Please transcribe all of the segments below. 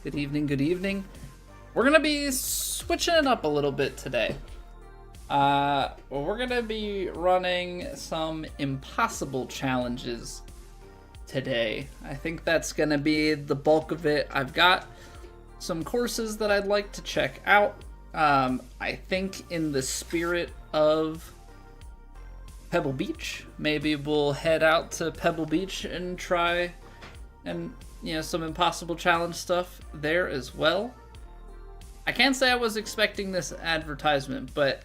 Good evening, good evening. We're gonna be switching it up a little bit today. We're gonna be running some impossible challenges today. I think that's gonna be the bulk of it. I've got some courses that I'd like to check out. I think in the spirit of Pebble Beach, maybe we'll head out to Pebble Beach and try some impossible challenge stuff there as well. I can't say I was expecting this advertisement, but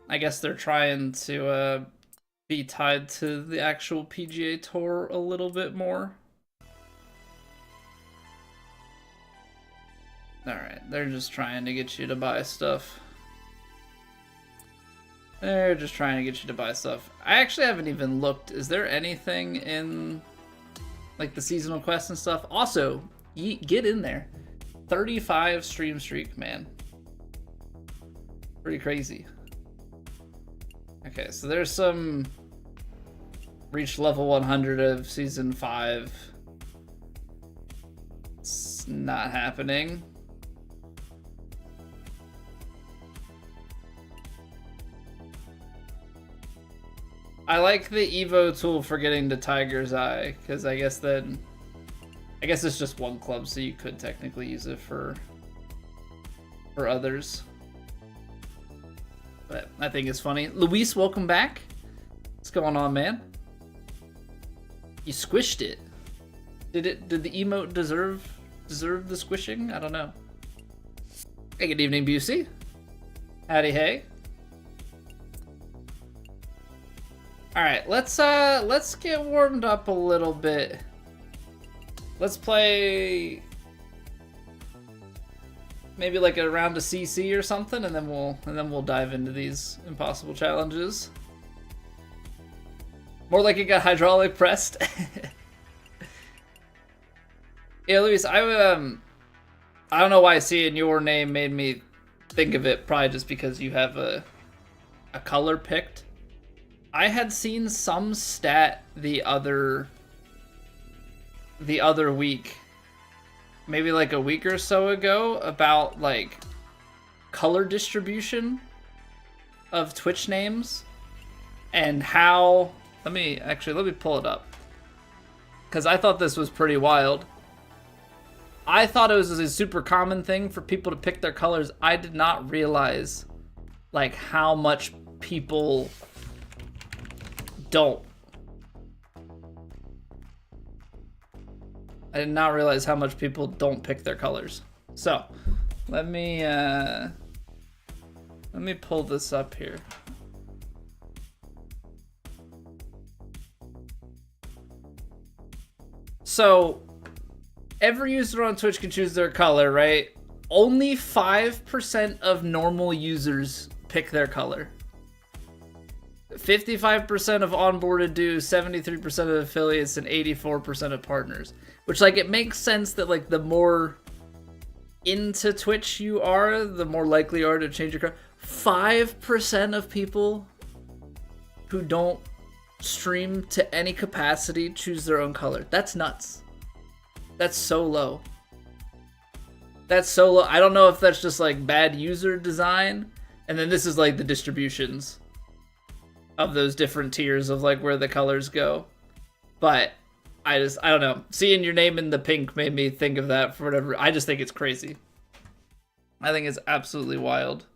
I guess they're trying to be tied to the actual PGA Tour a little bit more. Alright, they're just trying to get you to buy stuff. They're just trying to get you to buy stuff. I actually haven't even looked. Is there anything in like the seasonal quests and stuff? Also, get in there. 35 stream streak, man. Pretty crazy. Okay, so there's some reach level 100 of season 5. It's not happening. I like the Evo tool for getting to Tiger's Eye, because I guess it's just one club, so you could technically use it for others. But I think it's funny. Luis, welcome back. What's going on, man? You squished it. Did the emote deserve the squishing? I don't know. Hey, good evening, Busey. Howdy, hey. All right, let's get warmed up a little bit. Let's play maybe like a round of CC or something, and then we'll dive into these impossible challenges. More like it got hydraulic pressed. Yeah, Luis, I don't know why seeing your name made me think of it. Probably just because you have a color picked. I had seen some stat the other week, maybe like a week or so ago, about like color distribution of Twitch names and how, let me pull it up, because I thought this was pretty wild. I thought it was a super common thing for people to pick their colors. I did not realize like how much people don't. I did not realize how much people don't pick their colors. So, let me pull this up here. So, every user on Twitch can choose their color, right? Only 5% of normal users pick their color. 55% of onboarded do, 73% of affiliates, and 84% of partners. Which, like, it makes sense that, like, the more into Twitch you are, the more likely you are to change your color. 5% of people who don't stream to any capacity choose their own color. That's nuts. That's so low. That's so low. I don't know if that's just, like, bad user design. And then this is, like, the distributions of those different tiers of like where the colors go. But I don't know. Seeing your name in the pink made me think of that for whatever. I just think it's crazy. I think it's absolutely wild.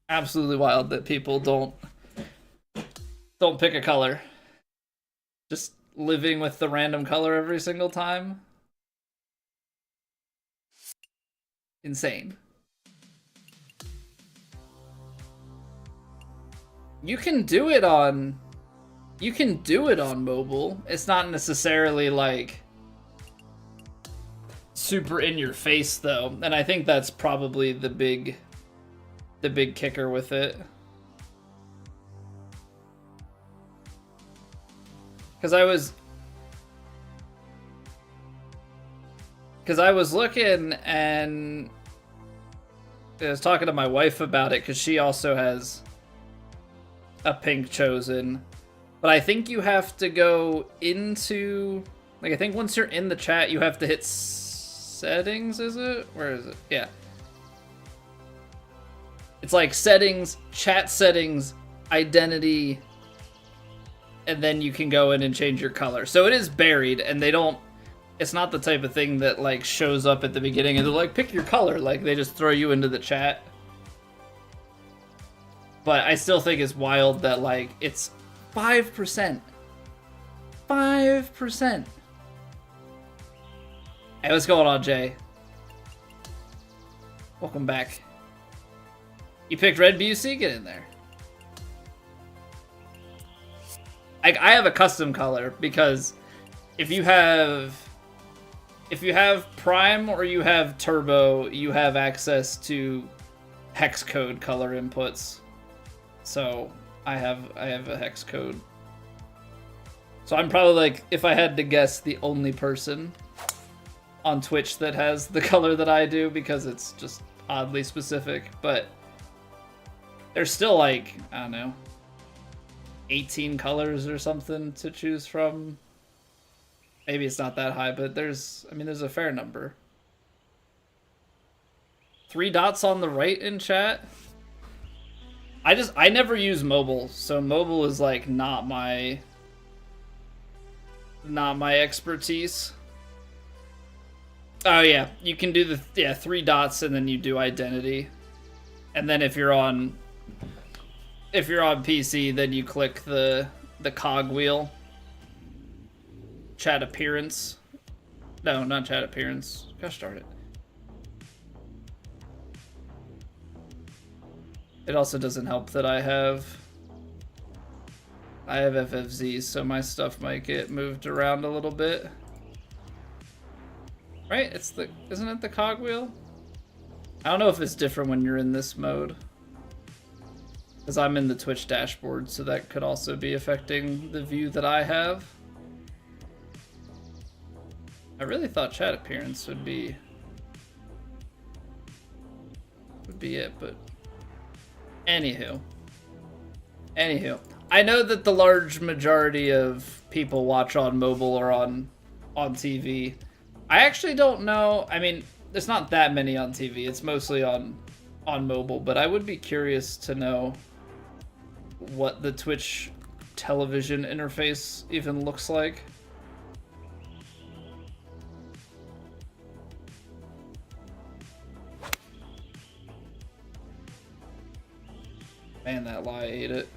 Absolutely wild that people don't pick a color. Just living with the random color every single time. Insane. You can do it on mobile. It's not necessarily like super in your face though. And I think that's probably the big kicker with it. Cuz I was looking, and I was talking to my wife about it cuz she also has a pink chosen, But I think you have to go into, like, I think once you're in the chat, you have to hit settings, is it? Where is it? Yeah. It's like settings, chat settings, identity, and then you can go in and change your color. So it is buried, and they don't, it's not the type of thing that, like, shows up at the beginning and they're like, pick your color. Like, they just throw you into the chat. But I still think it's wild that, like, it's 5%. 5%. Hey, what's going on, Jay? Welcome back. You picked Red Busey? Get in there. I have a custom color because if you have Prime or you have Turbo, you have access to hex code color inputs. So I have a hex code. So I'm probably, like, if I had to guess, the only person on Twitch that has the color that I do, because it's just oddly specific. But there's still, like, I don't know, 18 colors or something to choose from. Maybe it's not that high, but there's a fair number. 3 dots on the right in chat. I never use mobile, so mobile is, like, not my expertise. Oh yeah, you can do the 3 dots and then you do identity. And then if you're on PC, then you click the cog wheel. Chat appearance. No, not chat appearance. Gosh darn it. It also doesn't help that I have FFZ, so my stuff might get moved around a little bit. Right? Isn't it the cogwheel? I don't know if it's different when you're in this mode. Because I'm in the Twitch dashboard, so that could also be affecting the view that I have. I really thought chat appearance would be it, but anywho. I know that the large majority of people watch on mobile or on TV. I actually don't know. I mean, there's not that many on TV. It's mostly on mobile, but I would be curious to know what the Twitch television interface even looks like. Man, that lie ate it.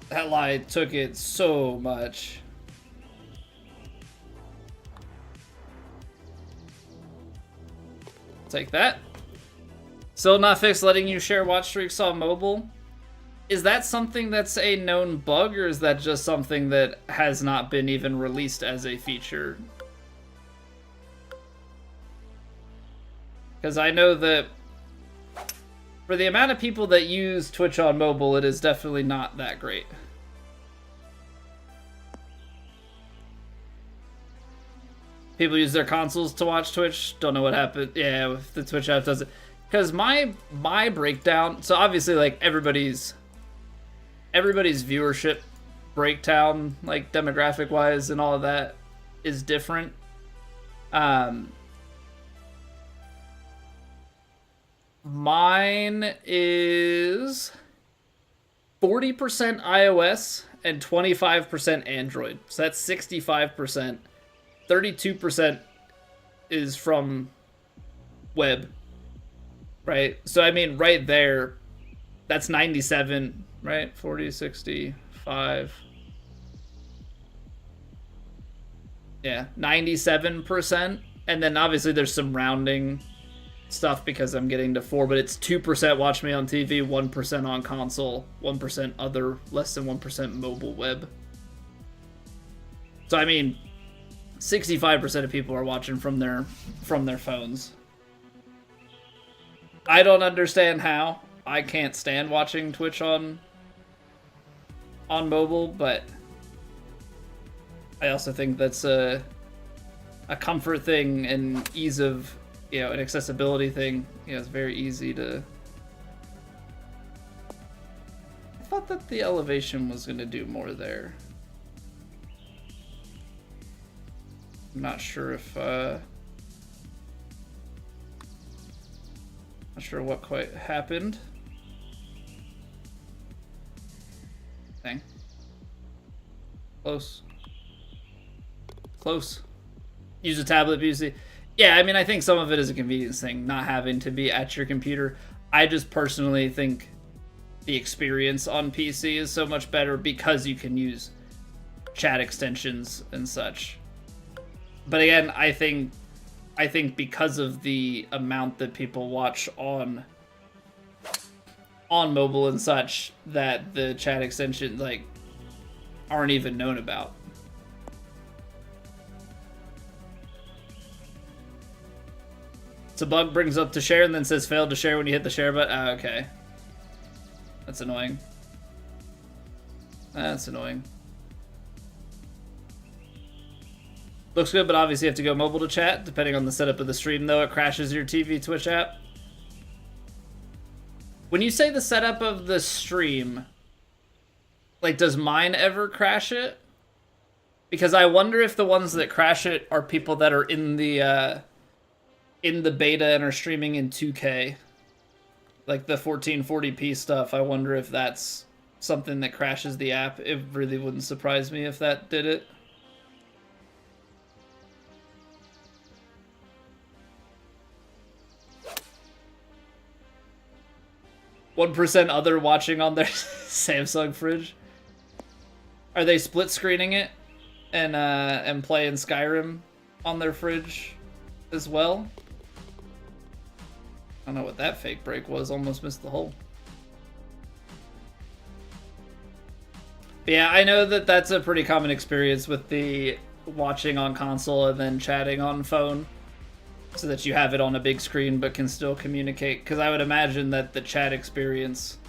That lie took it so much. Take that. Still not fixed letting you share watch streaks on mobile. Is that something that's a known bug, or is that just something that has not been even released as a feature? Because I know that for the amount of people that use Twitch on mobile, it is definitely not that great. People use their consoles to watch Twitch. Don't know what happened. Yeah, if the Twitch app does it. Because my breakdown, so obviously, like, everybody's viewership breakdown, like, demographic wise and all of that is different. Mine is 40% iOS and 25% Android. So that's 65%. 32% is from web. Right? So I mean, right there, that's 97, right? 40, 65. Yeah, 97%. And then obviously there's some rounding stuff because I'm getting to 4, but it's 2% watch me on TV, 1% on console, 1% other, less than 1% mobile web. So I mean, 65% of people are watching from their phones. I don't understand how. I can't stand watching Twitch on mobile, but I also think that's a comfort thing and ease of, an accessibility thing. It's very easy to thought that the elevation was going to do more there. I'm not sure if, not sure what quite happened. Dang. Close. Close. Use a tablet, PC. Yeah, I mean, I think some of it is a convenience thing, not having to be at your computer. I just personally think the experience on PC is so much better because you can use chat extensions and such. But again, I think because of the amount that people watch on mobile and such, that the chat extensions like aren't even known about. So bug brings up to share and then says failed to share when you hit the share button. Ah, okay. That's annoying. That's annoying. Looks good, but obviously you have to go mobile to chat. Depending on the setup of the stream, though, it crashes your TV Twitch app. When you say the setup of the stream, like, does mine ever crash it? Because I wonder if the ones that crash it are people that are in the beta and are streaming in 2K. Like the 1440p stuff, I wonder if that's something that crashes the app. It really wouldn't surprise me if that did it. %1 other watching on their Samsung fridge. Are they split screening it and playing Skyrim on their fridge as well? I don't know what that fake break was. Almost missed the hole. But yeah, I know that that's a pretty common experience with the watching on console and then chatting on phone, so that you have it on a big screen but can still communicate. Because I would imagine that the chat experience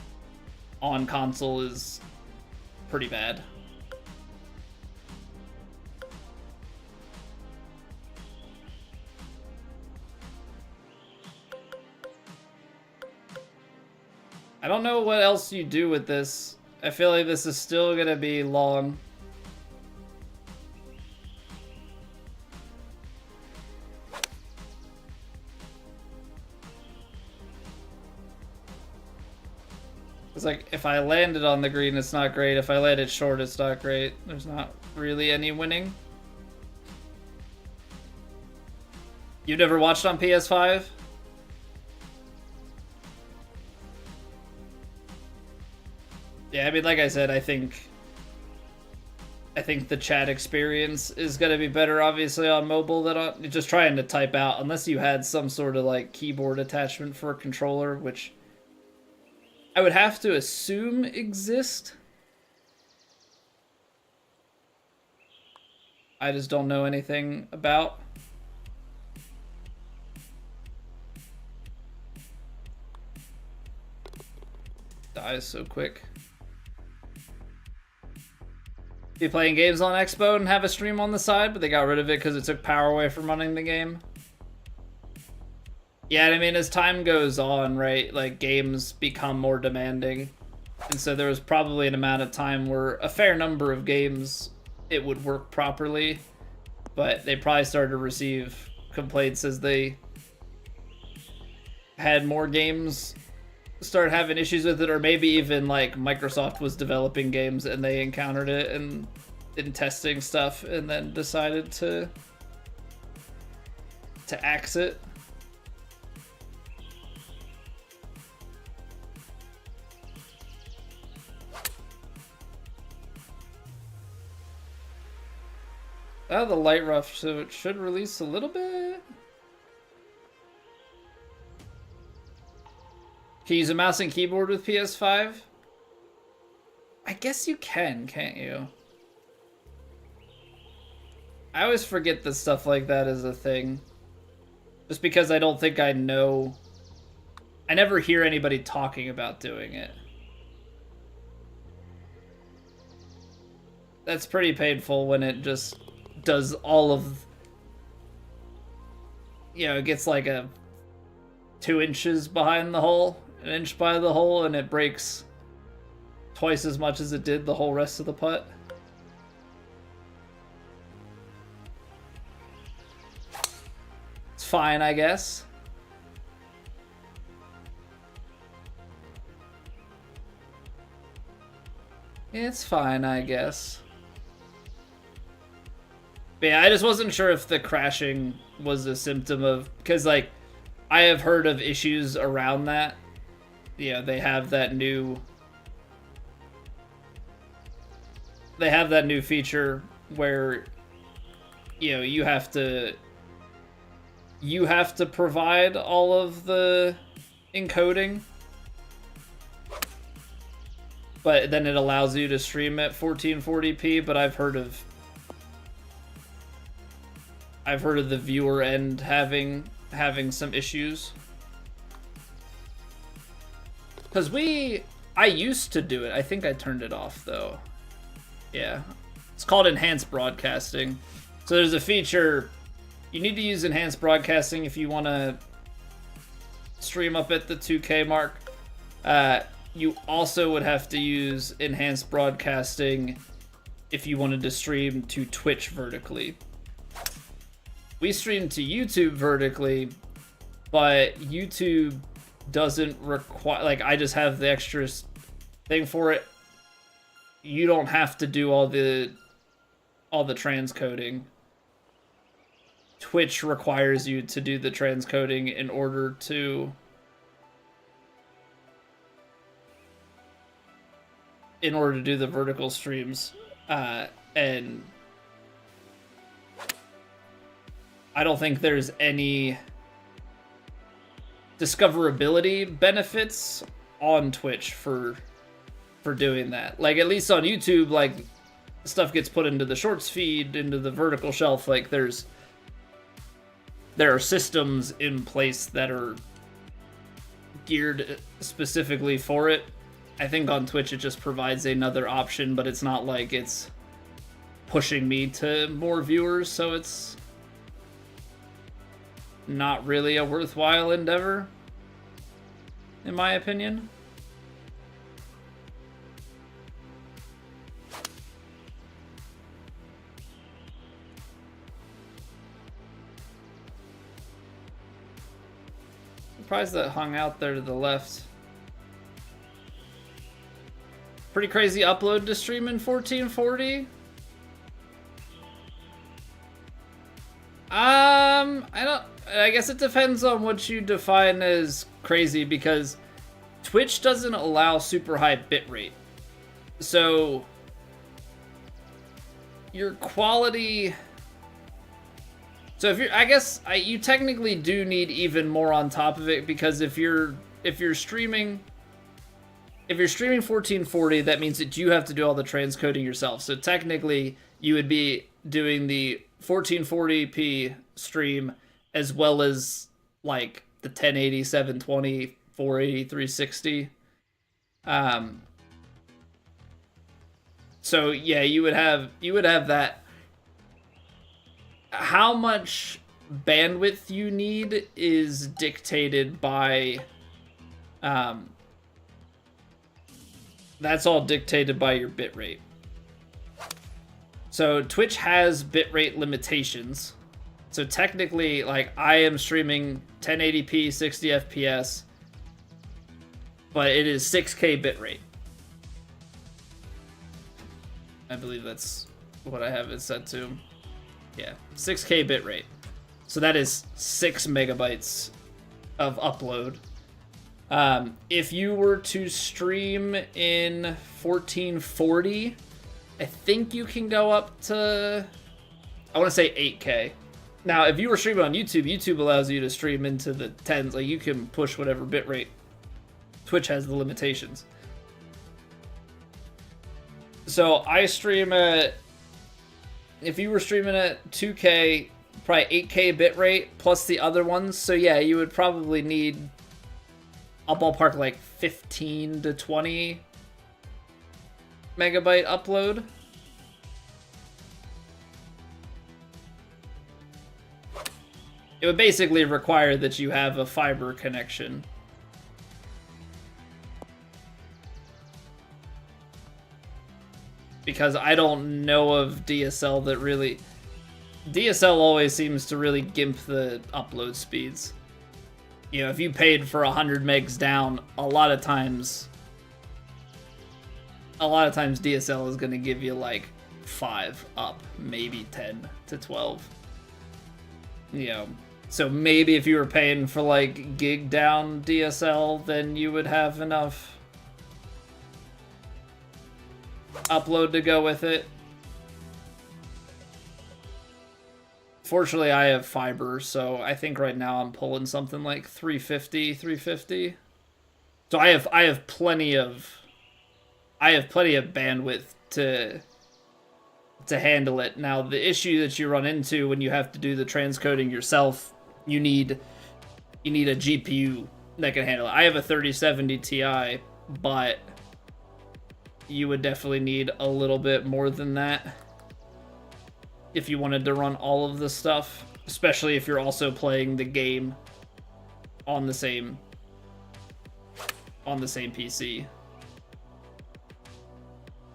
on console is pretty bad. I don't know what else you do with this. I feel like this is still gonna be long. It's like, if I landed on the green, it's not great. If I landed short, it's not great. There's not really any winning. You've never watched on PS5? Yeah, I mean, like I said, I think the chat experience is going to be better, obviously, on mobile than on just trying to type out, unless you had some sort of, like, keyboard attachment for a controller, which I would have to assume exist. I just don't know anything about. Dies so quick. Be playing games on Expo and have a stream on the side, but they got rid of it because it took power away from running the game. Yeah, I mean, as time goes on, right, like, games become more demanding. And so there was probably an amount of time where a fair number of games, it would work properly. But they probably started to receive complaints as they had more games start having issues with it, or maybe even, like, Microsoft was developing games and they encountered it and in testing stuff and then decided to axe it. Oh, the light rough, so it should release a little bit. Can you use a mouse and keyboard with PS5? I guess you can, can't you? I always forget that stuff like that is a thing. Just because I don't think I know. I never hear anybody talking about doing it. That's pretty painful when it just does all of, you know, it gets like a 2 inches behind the hole, an inch by the hole, and it breaks twice as much as it did the whole rest of the putt. It's fine, I guess. It's fine, I guess. But yeah, I just wasn't sure if the crashing was a symptom of... Because, like, I have heard of issues around that. Yeah, they have that new... They have that new feature where, you know, you have to provide all of the encoding. But then it allows you to stream at 1440p, but I've heard of the viewer end having some issues. Cause I used to do it. I think I turned it off though. Yeah. It's called enhanced broadcasting. So there's a feature, you need to use enhanced broadcasting if you want to stream up at the 2K mark. You also would have to use enhanced broadcasting if you wanted to stream to Twitch vertically. We stream to YouTube vertically, but YouTube doesn't require, like, I just have the extra thing for it. You don't have to do all the transcoding. Twitch requires you to do the transcoding in order to do the vertical streams, and I don't think there's any discoverability benefits on Twitch for doing that. Like, at least on YouTube, like, stuff gets put into the shorts feed, into the vertical shelf. Like, there are systems in place that are geared specifically for it. I think on Twitch it just provides another option, but it's not like it's pushing me to more viewers, so it's not really a worthwhile endeavor, in my opinion. Surprised that hung out there to the left. Pretty crazy upload to stream in 1440. I guess it depends on what you define as crazy, because Twitch doesn't allow super high bitrate. So your quality, so if you're, I guess you technically do need even more on top of it, because if you're streaming 1440, that means that you have to do all the transcoding yourself. So technically, you would be doing the 1440p stream as well as, like, the 1080, 720, 480, 360. So yeah, you would have that. How much bandwidth you need is dictated by, that's all dictated by your bitrate. So Twitch has bitrate limitations. So technically, like, I am streaming 1080p 60 FPS, but it is 6K bitrate. I believe that's what I have it set to. Yeah, 6K bitrate. So that is 6 megabytes of upload. If you were to stream in 1440, I think you can go up to, I want to say 8K. Now, if you were streaming on YouTube, YouTube allows you to stream into the 10s. Like, you can push whatever bitrate. Twitch has the limitations. So I stream at, if you were streaming at 2K, probably 8K bitrate plus the other ones. So yeah, you would probably need a ballpark like 15 to 20 megabyte upload. It would basically require that you have a fiber connection. because I don't know of DSL that really... DSL always seems to really gimp the upload speeds. You know, if you paid for 100 megs down, a lot of times DSL is going to give you like 5 up, maybe 10 to 12. You know, so maybe if you were paying for like gig down DSL, then you would have enough upload to go with it. Fortunately, I have fiber, so I think right now I'm pulling something like 350. So I have plenty of bandwidth to handle it. Now, the issue that you run into when you have to do the transcoding yourself, you need a GPU that can handle it. I have a 3070 Ti, but you would definitely need a little bit more than that if you wanted to run all of this stuff, especially if you're also playing the game on the same PC.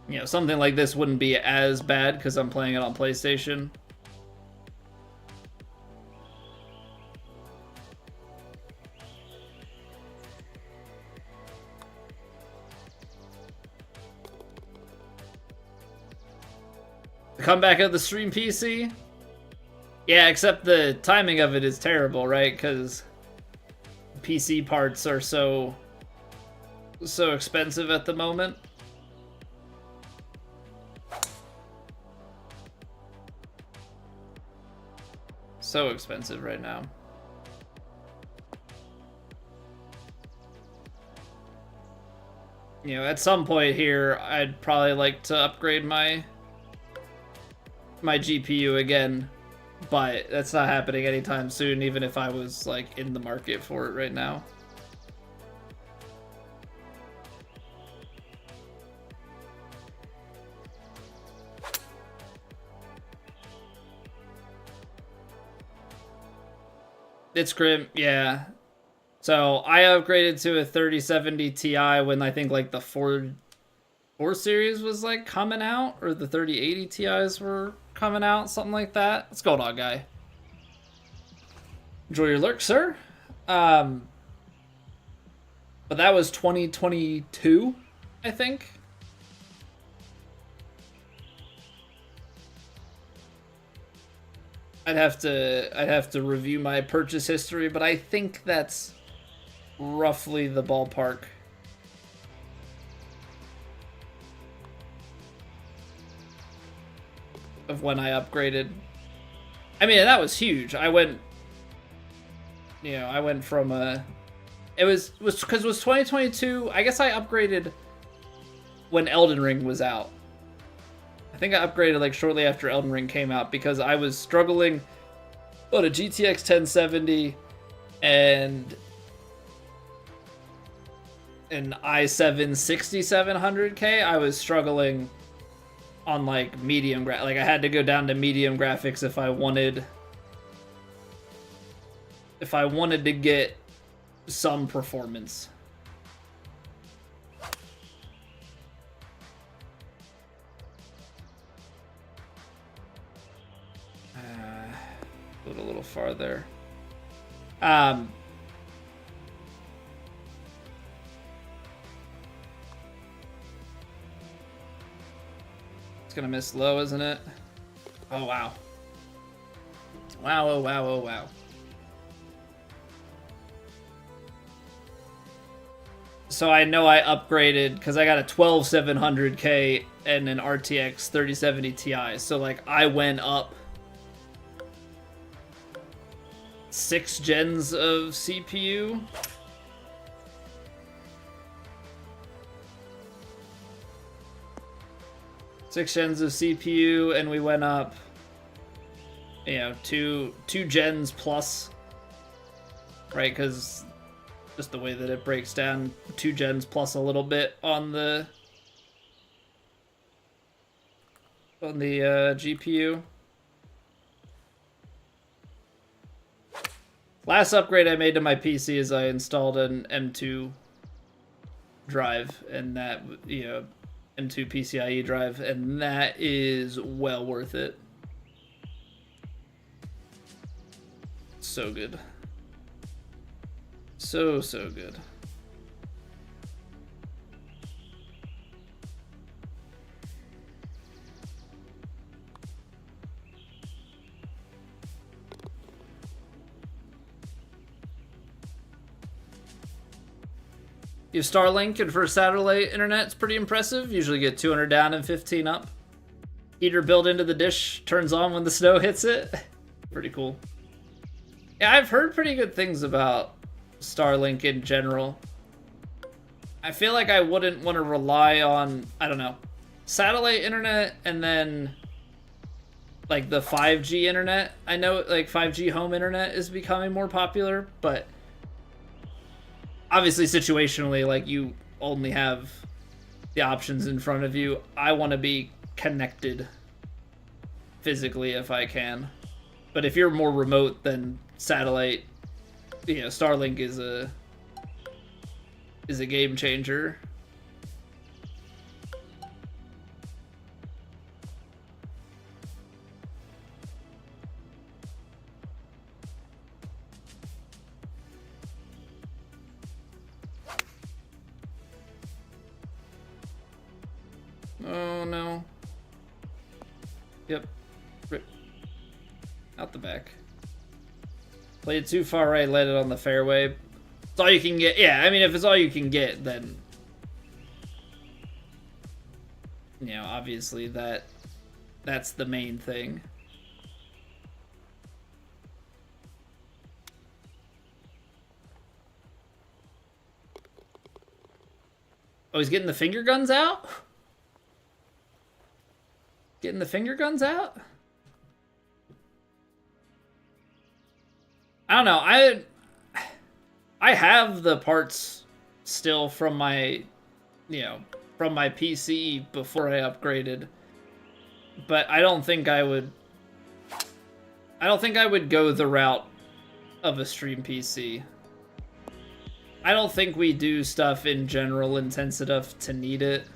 You know, something like this wouldn't be as bad because I'm playing it on PlayStation. Come back of the stream PC? Yeah, except the timing of it is terrible, right? Because PC parts are so expensive at the moment. So expensive right now. You know, at some point here, I'd probably like to upgrade my GPU again, but that's not happening anytime soon, even if I was like in the market for it right now. It's grim, yeah. So I upgraded to a 3070 Ti when I think like the 4 series was like coming out, or the 3080 Ti's were coming out, something like that. What's going on, guy? Enjoy your lurk, sir. But that was 2022, I think. I'd have to review my purchase history, but I think that's roughly the ballpark. Of when I upgraded. I mean, that was huge. I went from it was because it was 2022. I guess I upgraded when Elden Ring was out. I think I upgraded like shortly after Elden Ring came out because I was struggling on a GTX 1070 and an i7 6700K. I was struggling on like medium like I had to go down to medium graphics if I wanted to get some performance. Put a little farther. It's gonna miss low, isn't it? Oh, wow. Wow, oh, wow, oh, wow. So I know I upgraded because I got a 12700K and an RTX 3070 Ti. So like I went up 6 gens of CPU. Six gens of CPU, and we went up, you know, two gens plus, right? Because just the way that it breaks down, 2 gens plus a little bit on the GPU. Last upgrade I made to my PC is I installed an M2 drive, and that, you know, M2 PCIe drive, and that is well worth it. So good. So good. You have Starlink, and for satellite internet, it's pretty impressive. Usually get 200 down and 15 up. Heater built into the dish, turns on when the snow hits it. Pretty cool. Yeah, I've heard pretty good things about Starlink in general. I feel like I wouldn't want to rely on, I don't know, satellite internet and then like the 5G internet. I know like 5G home internet is becoming more popular, but obviously situationally, like you only have the options in front of you. I want to be connected physically if I can. But if you're more remote, then satellite, you know, Starlink is a game changer. Oh no. Yep. Rip. Out the back. Played too far right, let it on the fairway. It's all you can get. Yeah, I mean, if it's all you can get, then, you know, obviously that's the main thing. Oh, he's getting the finger guns out? Getting the finger guns out? I don't know. I have the parts still from my, you know, from my PC before I upgraded. But I don't think I would go the route of a stream PC. I don't think we do stuff in general intense enough to need it.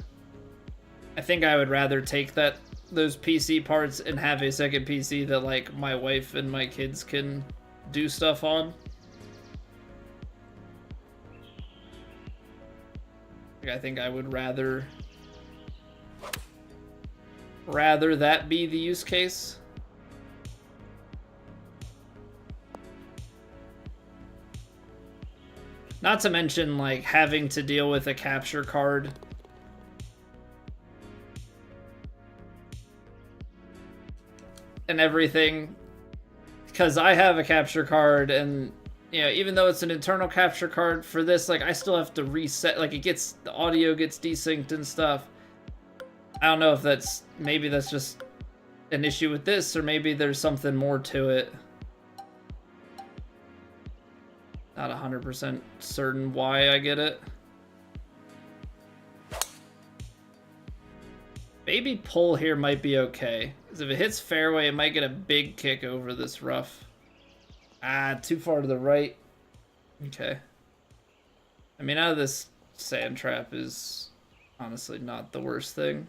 I think I would rather take those PC parts and have a second PC that like my wife and my kids can do stuff on. I think I would rather that be the use case. Not to mention like having to deal with a capture card. And everything, because I have a capture card, and you know, even though it's an internal capture card for this, like I still have to reset, like the audio gets desynced and stuff. I don't know if maybe that's just an issue with this, or maybe there's something more to it. Not 100% certain why I get it. Maybe pull here might be okay. Because if it hits fairway, it might get a big kick over this rough. Ah, too far to the right. Okay. I mean, out of this sand trap is honestly not the worst thing.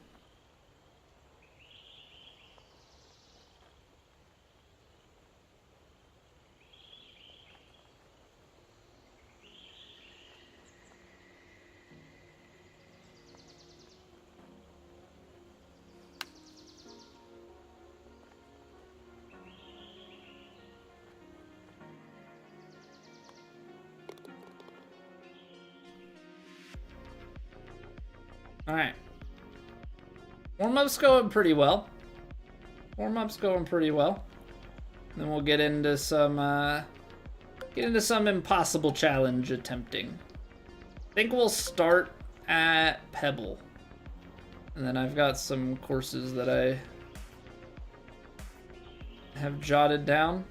Alright. Warm-up's going pretty well. Warm-up's going pretty well. Then we'll get into some impossible challenge attempting. I think we'll start at Pebble. And then I've got some courses that I have jotted down.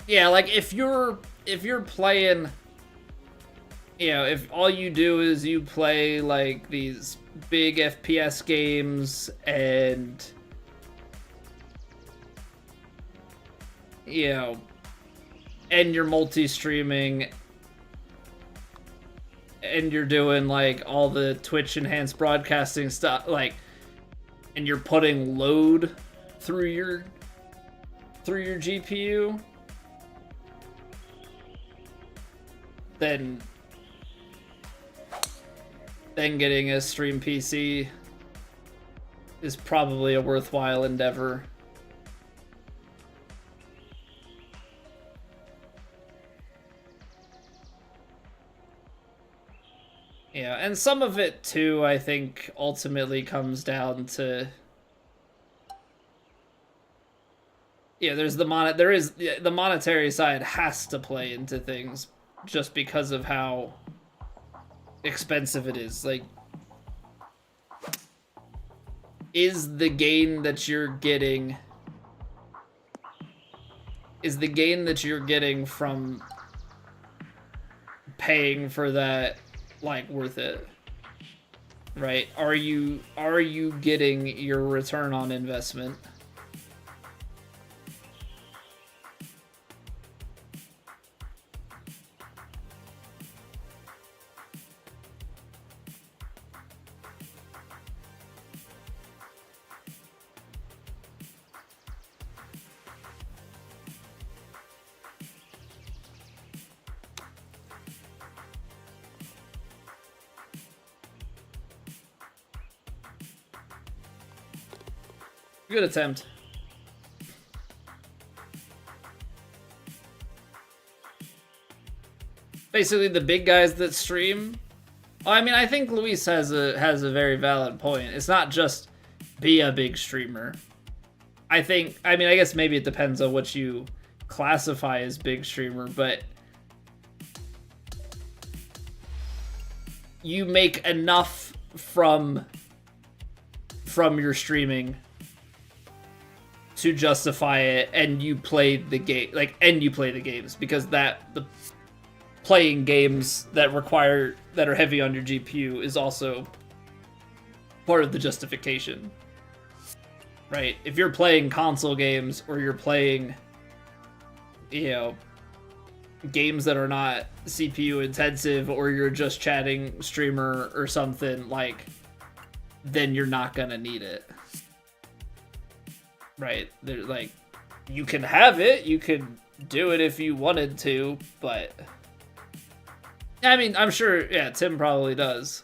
Yeah, like if you're playing, you know, if all you do is you play like these big FPS games and, you know, and you're multi-streaming and you're doing like all the Twitch enhanced broadcasting stuff, like, and you're putting load through your GPU, then getting a stream PC is probably a worthwhile endeavor. Yeah, and some of it too, I think, ultimately comes down to, yeah, there's the monetary side has to play into things just because of how expensive it is. Like, is the gain that you're getting from paying for that, like, worth it? Right? Are you getting your return on investment? Good attempt. Basically, the big guys that stream. I mean, I think Luis has a very valid point. It's not just be a big streamer. I guess maybe it depends on what you classify as big streamer, but you make enough from your streaming to justify it, and you play the game, the games, because the playing games that are heavy on your GPU is also part of the justification, right? If you're playing console games, or you're playing, you know, games that are not CPU intensive, or you're just chatting streamer or something, like, then you're not gonna need it. Right? They're like, you can have it, you can do it if you wanted to, but I mean, I'm sure, yeah, Tim probably does.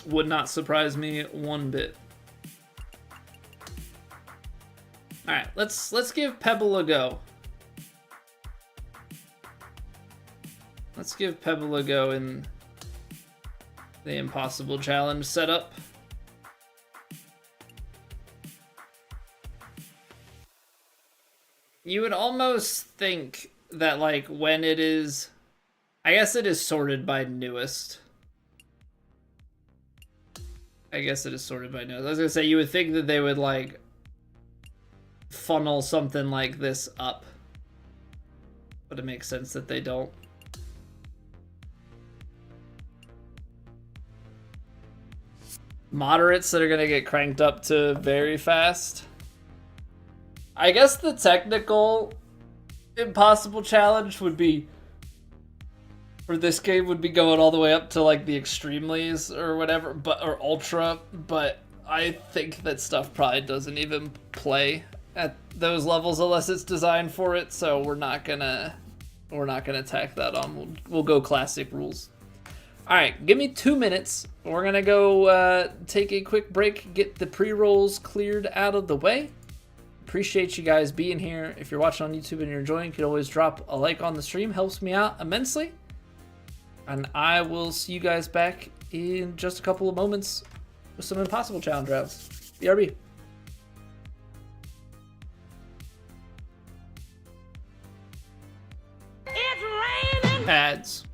Would not surprise me one bit. Alright, let's give Pebble a go. Let's give Pebble a go in the impossible challenge setup. You would almost think that, like, when it is, I guess it is sorted by newest. I was gonna say, you would think that they would, like, funnel something like this up, but it makes sense that they don't. Moderates that are gonna get cranked up to very fast. I guess the technical impossible challenge would be, for this game, would be going all the way up to, like, the extremelies or whatever, or ultra, but I think that stuff probably doesn't even play at those levels unless it's designed for it, so we're not gonna tack that on. We'll go classic rules. Alright, give me 2 minutes. We're gonna go take a quick break, get the pre-rolls cleared out of the way. Appreciate you guys being here. If you're watching on YouTube and you're enjoying, you can always drop a like on the stream. Helps me out immensely. And I will see you guys back in just a couple of moments with some impossible challenge rounds. BRB. It's raining. Ads.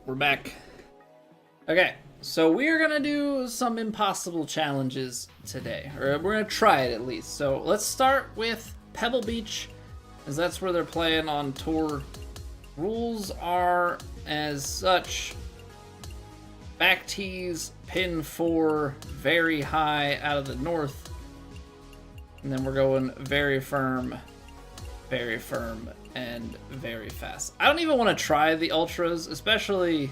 We're back. Okay, so we're gonna do some impossible challenges today, or we're gonna try it at least. So let's start with Pebble Beach, as that's where they're playing on tour. Rules are as such: back tees, pin 4, very high out of the north, and then we're going very firm, and very fast. I don't even want to try the ultras, especially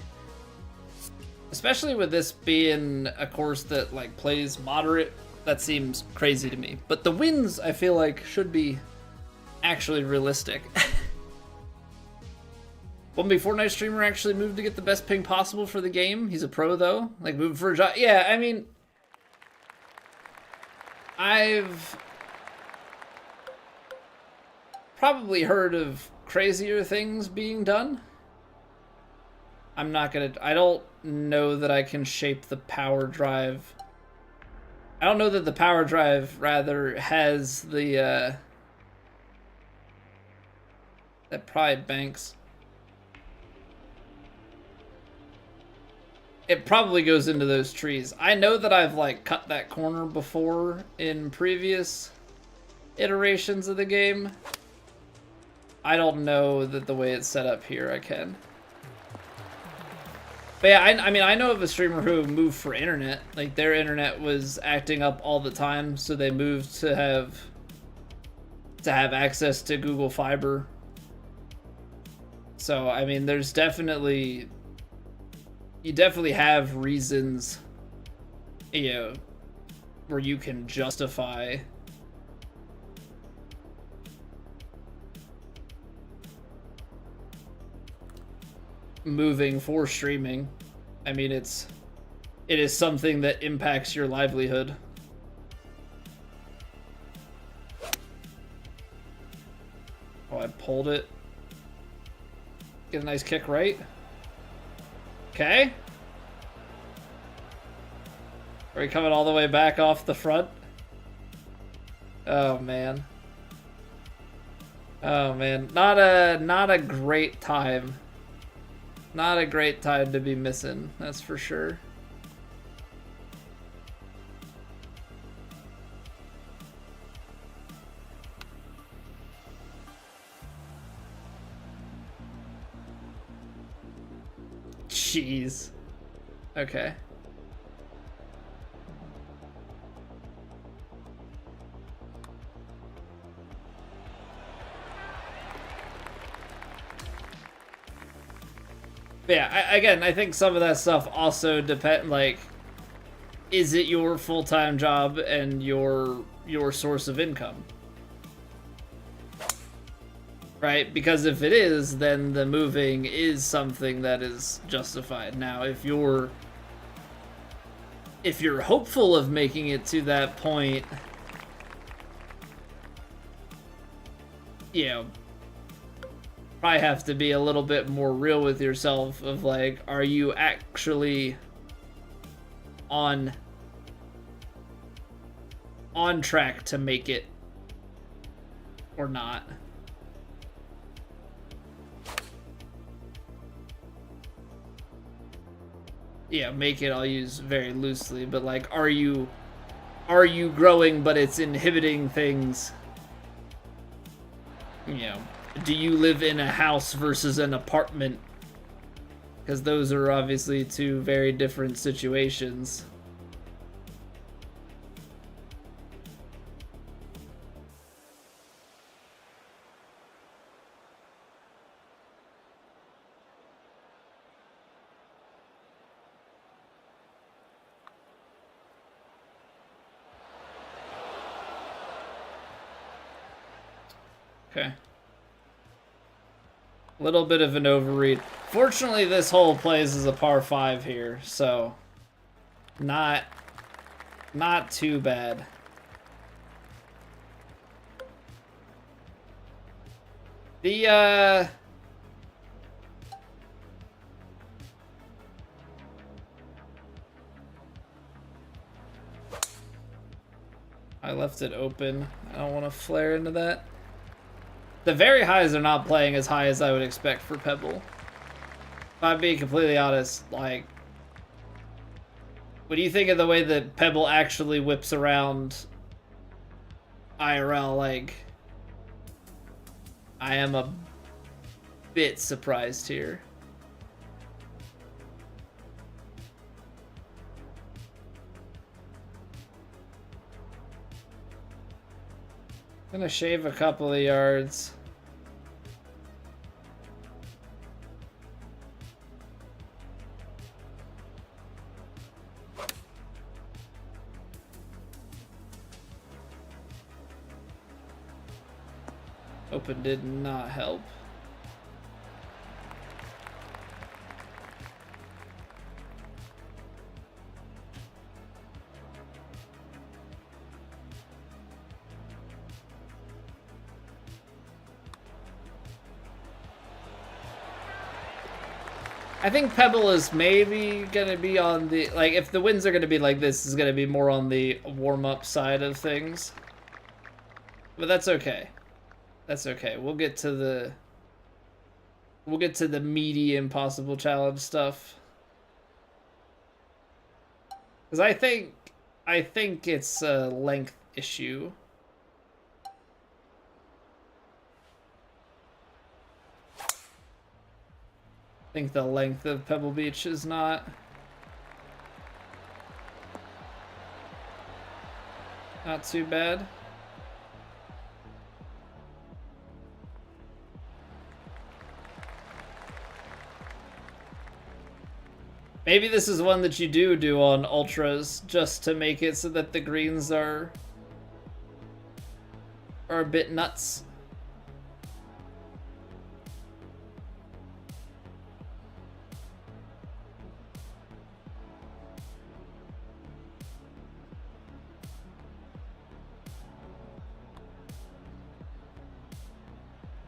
with this being a course that like plays moderate. That seems crazy to me. But the winds, I feel like, should be actually realistic. One big Fortnite streamer actually moved to get the best ping possible for the game. He's a pro though. Like moved for a job. Yeah, I mean, I've probably heard of crazier things being done. I don't know that I can shape the power drive. I don't know that the power drive rather has the that probably banks. It probably goes into those trees. I know that I've like cut that corner before in previous iterations of the game. I don't know that the way it's set up here I can. But yeah, I mean, I know of a streamer who moved for internet. Like, their internet was acting up all the time, so they moved to have access to Google Fiber. So, I mean, there's definitely... You definitely have reasons, you know, where you can justify moving for streaming. I mean, it is something that impacts your livelihood. Oh, I pulled it. Get a nice kick right. Okay. Are we coming all the way back off the front? Oh man. Oh man. Not a great time. Not a great time to be missing, that's for sure. Jeez. Okay. Yeah, again, I think some of that stuff also depend, like, is it your full-time job and your source of income? Right? Because if it is, then the moving is something that is justified. Now, if you're hopeful of making it to that point, you know, probably have to be a little bit more real with yourself of like, are you actually on track to make it or not? Yeah, make it I'll use very loosely, but like, are you growing but it's inhibiting things? You know, do you live in a house versus an apartment? Because those are obviously two very different situations. Okay. A little bit of an overread. Fortunately, this hole plays as a par 5 here, so not too bad. The I left it open. I don't want to flare into that. The very highs are not playing as high as I would expect for Pebble. If I'm being completely honest, like, when you think of the way that Pebble actually whips around IRL, like, I am a bit surprised here. Gonna shave a couple of yards. Open did not help. I think Pebble is maybe gonna be on the, like, if the winds are gonna be like this, is gonna be more on the warm-up side of things. But that's okay. That's okay. We'll get to the meaty impossible challenge stuff. Because I think it's a length issue. I think the length of Pebble Beach is not too bad. Maybe this is one that you do on ultras just to make it so that the greens are a bit nuts.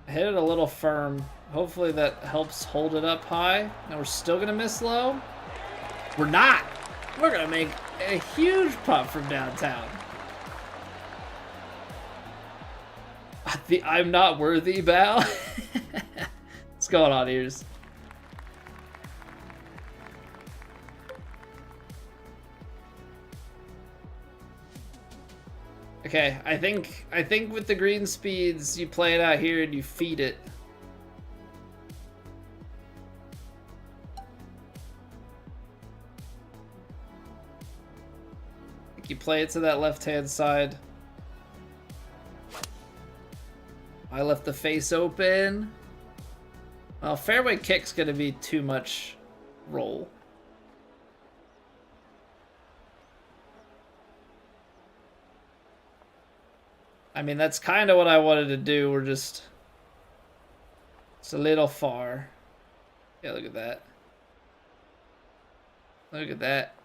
I hit it a little firm. Hopefully that helps hold it up high. Now we're still gonna miss low. We're not. We're gonna make a huge putt from downtown. The I'm not worthy bow. What's going on, ears? Okay, I think with the green speeds, you play it out here and you feed it. You play it to that left-hand side. I left the face open. Well, fairway kick's gonna be too much roll. I mean, that's kind of what I wanted to do. We're just... It's a little far. Yeah, look at that. Look at that.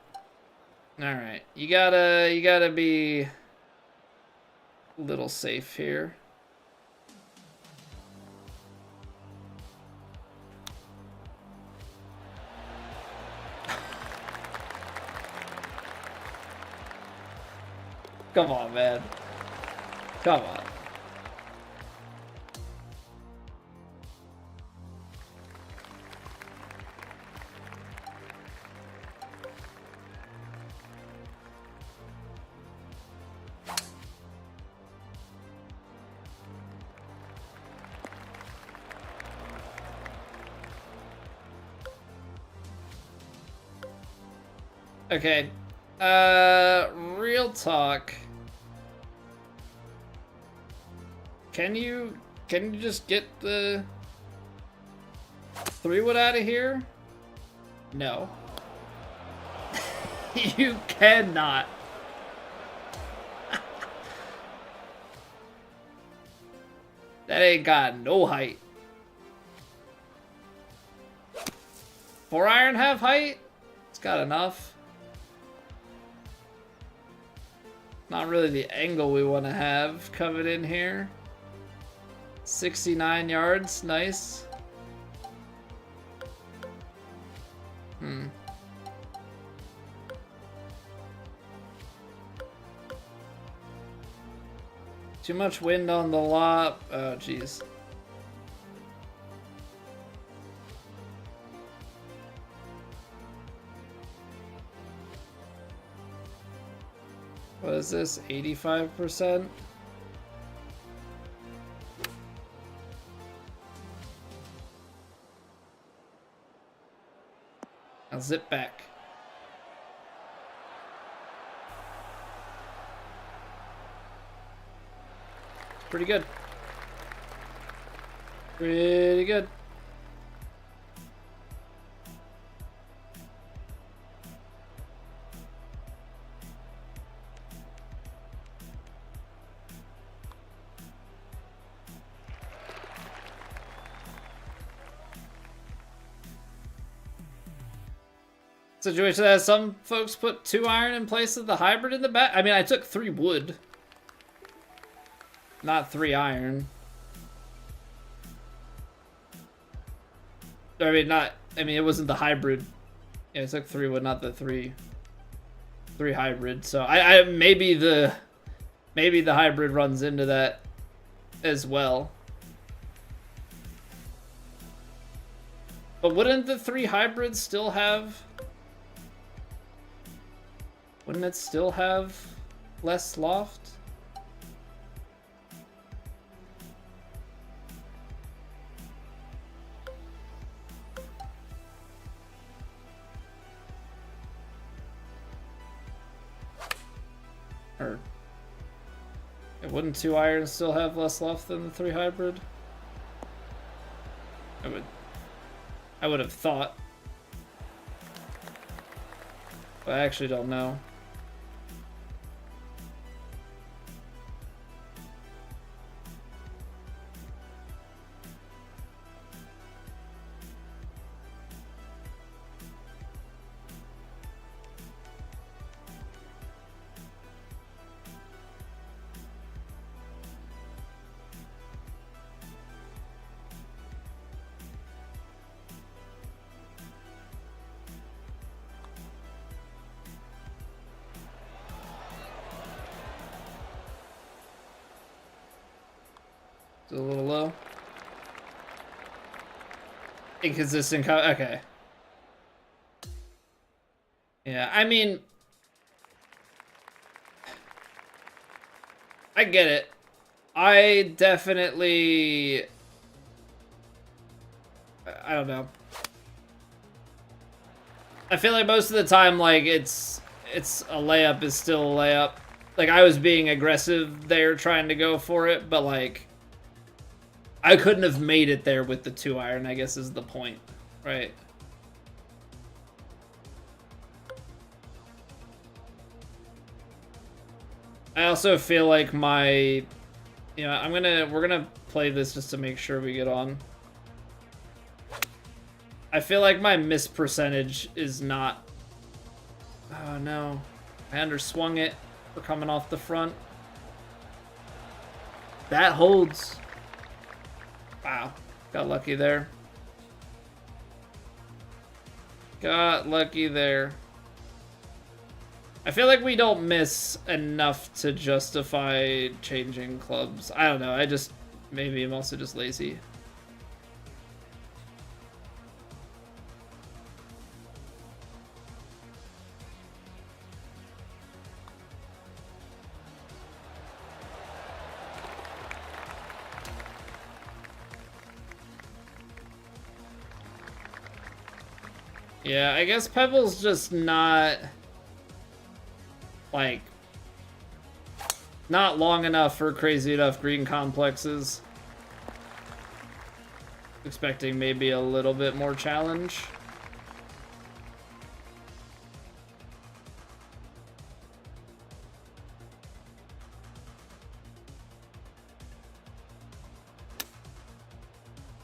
Alright, you gotta be a little safe here. Come on, man. Come on. Okay, real talk. Can you just get the 3-wood out of here? No. You cannot. That ain't got no height. 4-iron have height? It's got enough. Not really the angle we want to have coming in here. 69 yards, nice. Too much wind on the lop. Oh, jeez. What is this? 85%? I'll zip back. Pretty good. Pretty good. Situation that some folks put 2 iron in place of the hybrid in the back. I mean, I took 3 wood, not 3 iron. I mean, it wasn't the hybrid. Yeah, I took 3 wood, not the 3 hybrid. So I maybe the hybrid runs into that as well. But wouldn't the 3 hybrids still have? Wouldn't it still have less loft? Or wouldn't 2 iron still have less loft than the 3 hybrid? I would have thought. But I actually don't know. It's a little low. Inconsistent. Okay. Yeah, I mean, I get it. I definitely, I don't know. I feel like most of the time, like, it's a layup is still a layup. Like, I was being aggressive there trying to go for it, but, like, I couldn't have made it there with the 2 iron, I guess is the point, right? I also feel like we're gonna play this just to make sure we get on. I feel like my miss percentage is not, oh no, I underswung it for coming off the front. That holds. Wow, got lucky there. Got lucky there. I feel like we don't miss enough to justify changing clubs. I don't know, maybe I'm also just lazy. Yeah, I guess Pebble's just not, like, not long enough for crazy enough green complexes. Expecting maybe a little bit more challenge.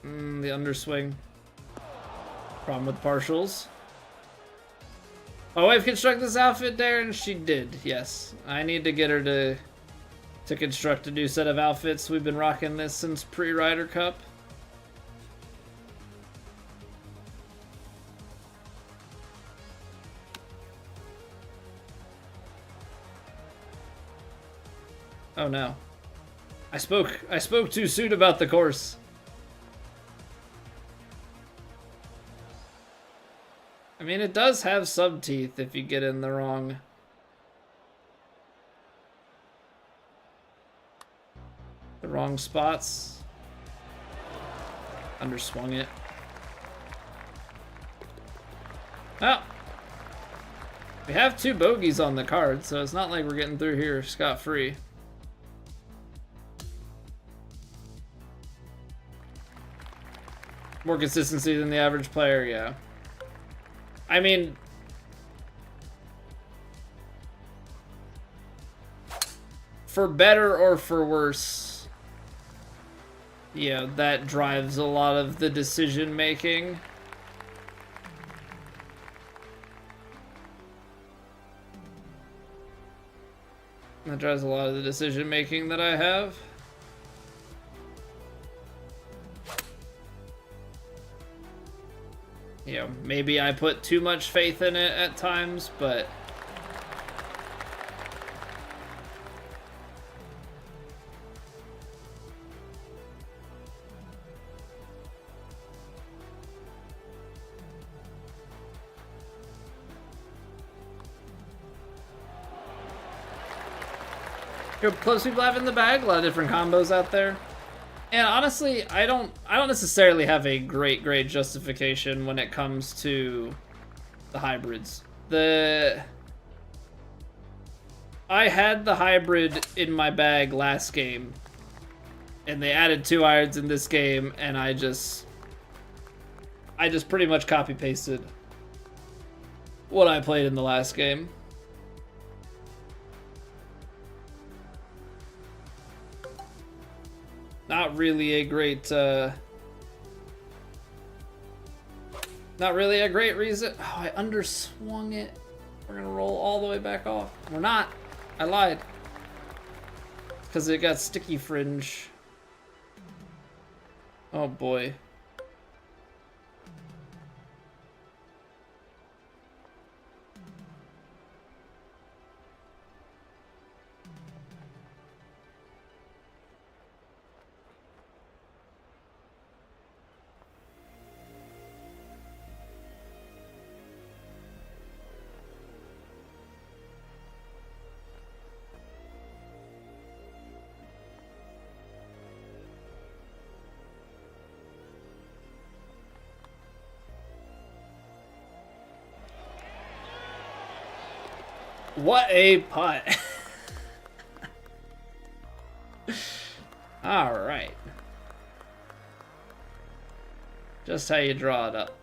The underswing. Problem with partials. My wife constructed this outfit, Darren? She did, yes. I need to get her to construct a new set of outfits. We've been rocking this since pre-Ryder Cup. Oh no. I spoke too soon about the course. I mean, it does have some teeth if you get in the wrong The wrong spots. Underswung it. Oh. We have 2 bogeys on the card, so it's not like we're getting through here scot-free. More consistency than the average player, yeah. I mean, for better or for worse, yeah, that drives a lot of the decision making. That drives a lot of the decision making that I have. You know, maybe I put too much faith in it at times, but close people have in the bag, a lot of different combos out there. And honestly, I don't necessarily have a great justification when it comes to the hybrids. I had the hybrid in my bag last game, and they added 2 irons in this game, and I just pretty much copy pasted what I played in the last game. Not really a great reason. Oh, I underswung it. We're gonna roll all the way back off. We're not. I lied. Because it got sticky fringe. Oh boy. What a putt. All right. Just how you draw it up.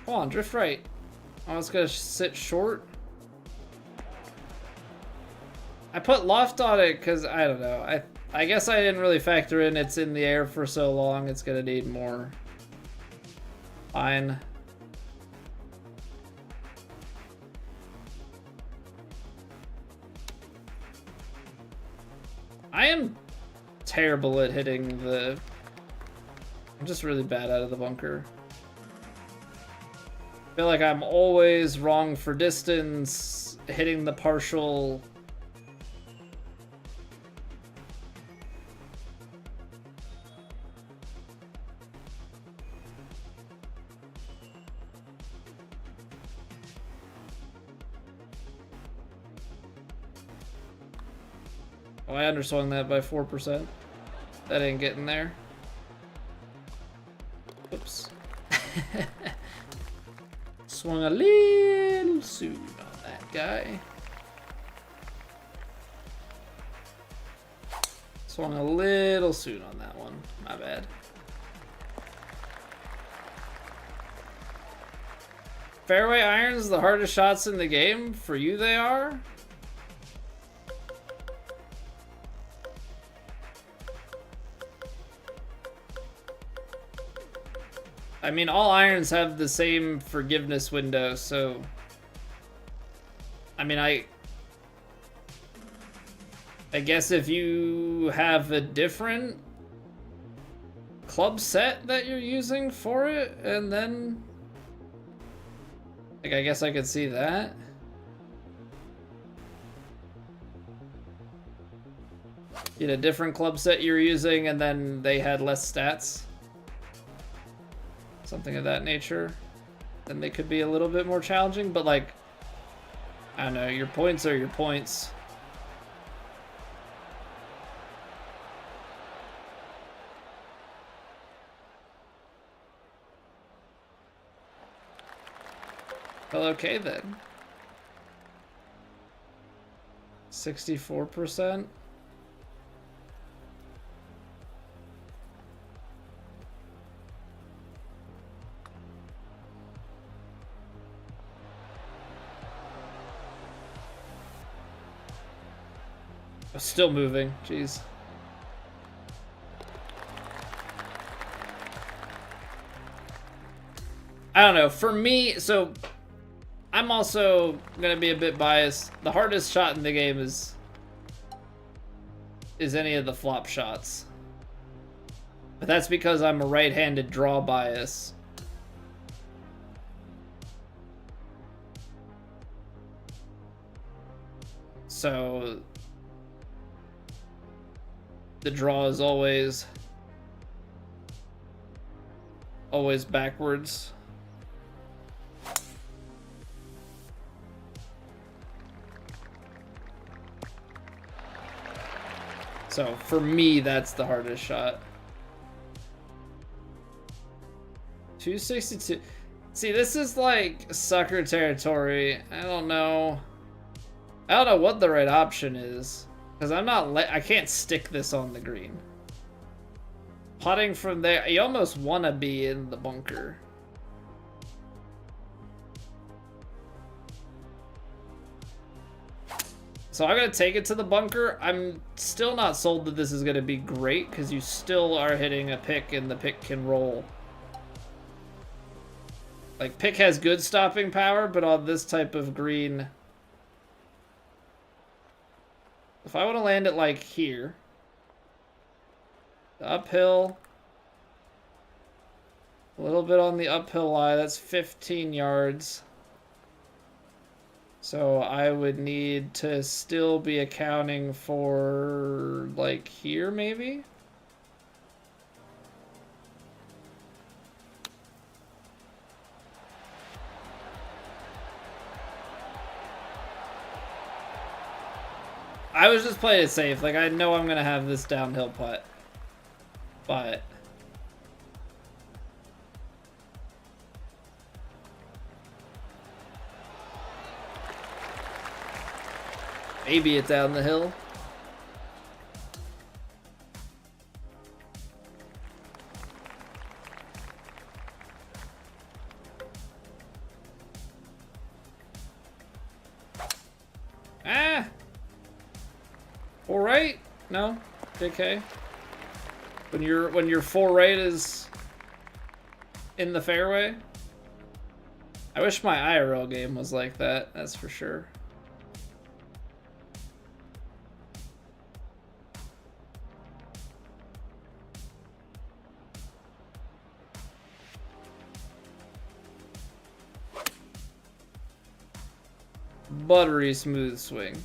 Come on, drift right. I was gonna sit short. I put loft on it because I don't know. I guess I didn't really factor in it's in the air for so long. It's gonna need more. Fine. I am terrible at hitting the. I'm just really bad out of the bunker. I feel like I'm always wrong for distance, hitting the partial. Oh, I underswung that by 4%. That ain't getting there. Oops. Swung a little soon on that guy. Swung a little soon on that one. My bad. Fairway irons, the hardest shots in the game? For you, they are? I mean, all irons have the same forgiveness window, so... I mean, I guess if you have a different club set that you're using for it, and then... Like, I guess I could see that. You had a different club set you were using, and then they had less stats. Something of that nature. Then they could be a little bit more challenging, but like, I don't know, your points are your points. Well, okay then. 64%. Still moving, jeez. I don't know, for me, so I'm also gonna be a bit biased. The hardest shot in the game is any of the flop shots. But that's because I'm a right-handed draw bias. So the draw is always backwards. So for me, that's the hardest shot. 262. See, this is like sucker territory. I don't know what the right option is. Because I can't stick this on the green. Putting from there, you almost want to be in the bunker. So I'm going to take it to the bunker. I'm still not sold that this is going to be great because you still are hitting a pick and the pick can roll. Like, pick has good stopping power, but on this type of green, if I want to land it like here, the uphill, a little bit on the uphill lie, that's 15 yards. So I would need to still be accounting for, like, here, maybe? I was just playing it safe. Like, I know I'm going to have this downhill putt. But maybe it's down the hill. Ah! All right? No? Okay. When your full right is in the fairway? I wish my IRL game was like that, that's for sure. Buttery smooth swing.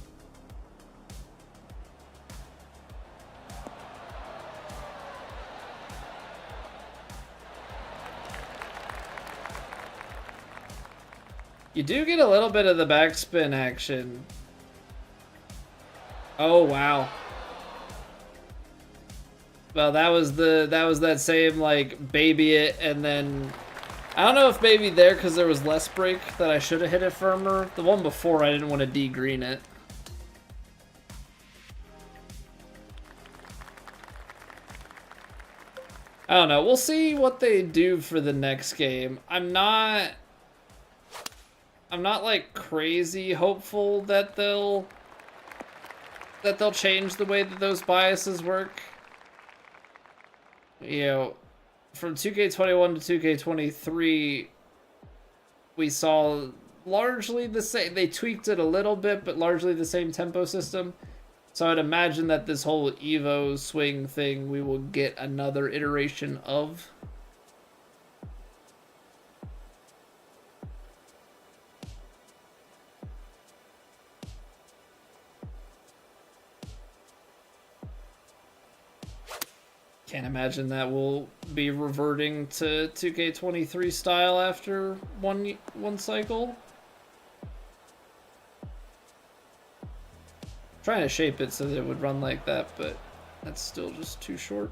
You do get a little bit of the backspin action. Oh wow. Well, that was that same like baby it, and then I don't know if maybe there because there was less break that I should have hit it firmer. The one before I didn't want to de-green it. I don't know. We'll see what they do for the next game. I'm not like crazy hopeful that they'll change the way that those biases work. You know, from 2K21 to 2K23, we saw largely the same. They tweaked it a little bit, but largely the same tempo system. So I'd imagine that this whole Evo swing thing, we will get another iteration of. Can't imagine that will be reverting to 2K23 style after one cycle. Trying to shape it so that it would run like that, but that's still just too short.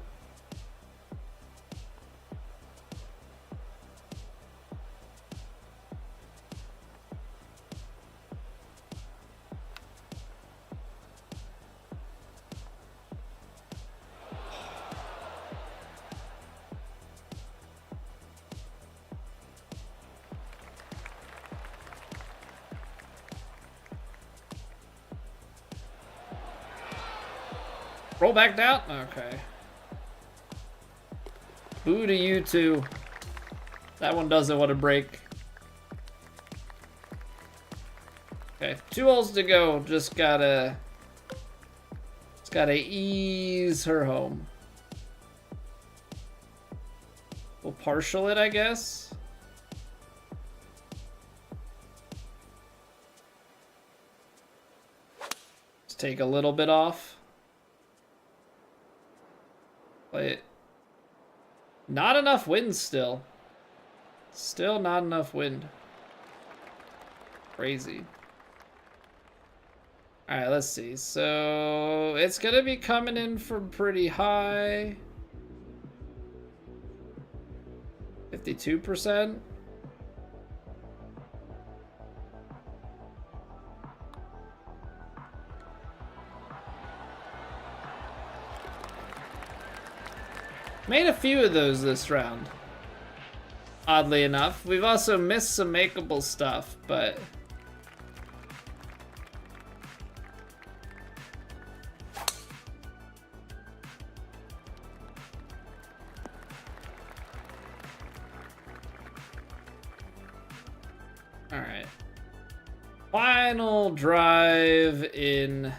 Roll back down? Okay. Boo to you two. That one doesn't want to break. Okay, 2 holes to go. Just gotta ease her home. We'll partial it, I guess. Let's take a little bit off. Play it. Not enough wind still. Still not enough wind. Crazy. Alright, let's see. So it's gonna be coming in from pretty high. 52%. Made a few of those this round. Oddly enough. We've also missed some makeable stuff, but... Alright. Final drive in...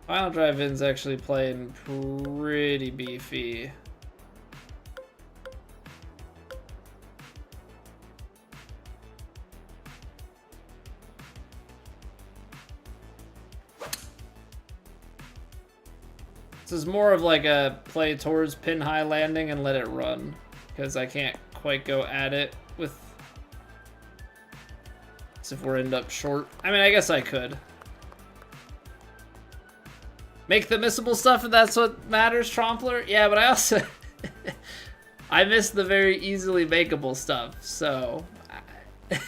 Final drive-in's actually playing pretty beefy. This is more of like a play towards pin high landing and let it run, because I can't quite go at it with... as if we're end up short. I mean, I guess I could. Make the missable stuff if that's what matters, Trompler? Yeah, but I also... I miss the very easily makeable stuff, so... I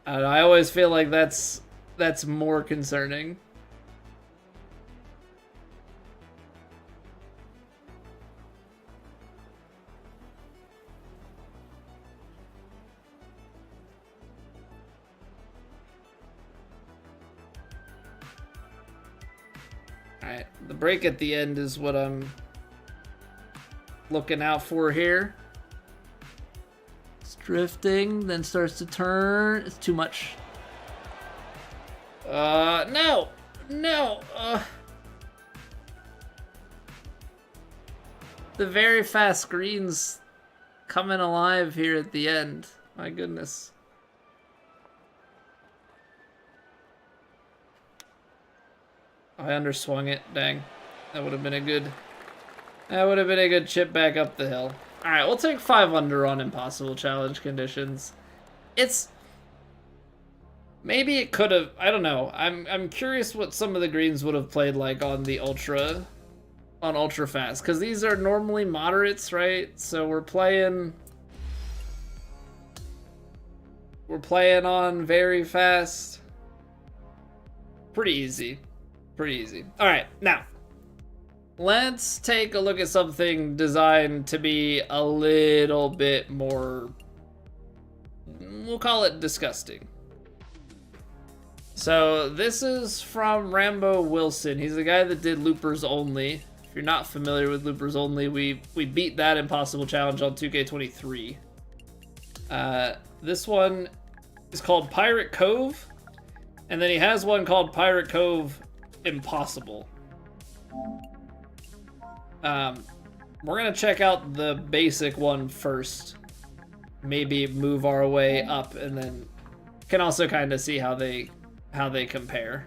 don't know, I always feel like that's more concerning. Alright, the break at the end is what I'm looking out for here. It's drifting, then starts to turn. It's too much. No! No! The very fast greens coming alive here at the end. My goodness. I underswung it. Dang. That would have been a good chip back up the hill. Alright, we'll take 5 under on impossible challenge conditions. It's... maybe it could have... I don't know. I'm curious what some of the greens would have played like on the ultra... on ultra fast. Because these are normally moderates, right? So we're playing... we're playing on very fast. Pretty easy. Pretty easy. Alright, now. Let's take a look at something designed to be a little bit more... we'll call it disgusting. So, this is from Rambo Wilson. He's the guy that did Loopers Only. If you're not familiar with Loopers Only, we beat that impossible challenge on 2K23. This one is called Pirate Cove. And then he has one called Pirate Cove Impossible. We're gonna check out the basic one first. Maybe move our way up, and then can also kind of see how they compare.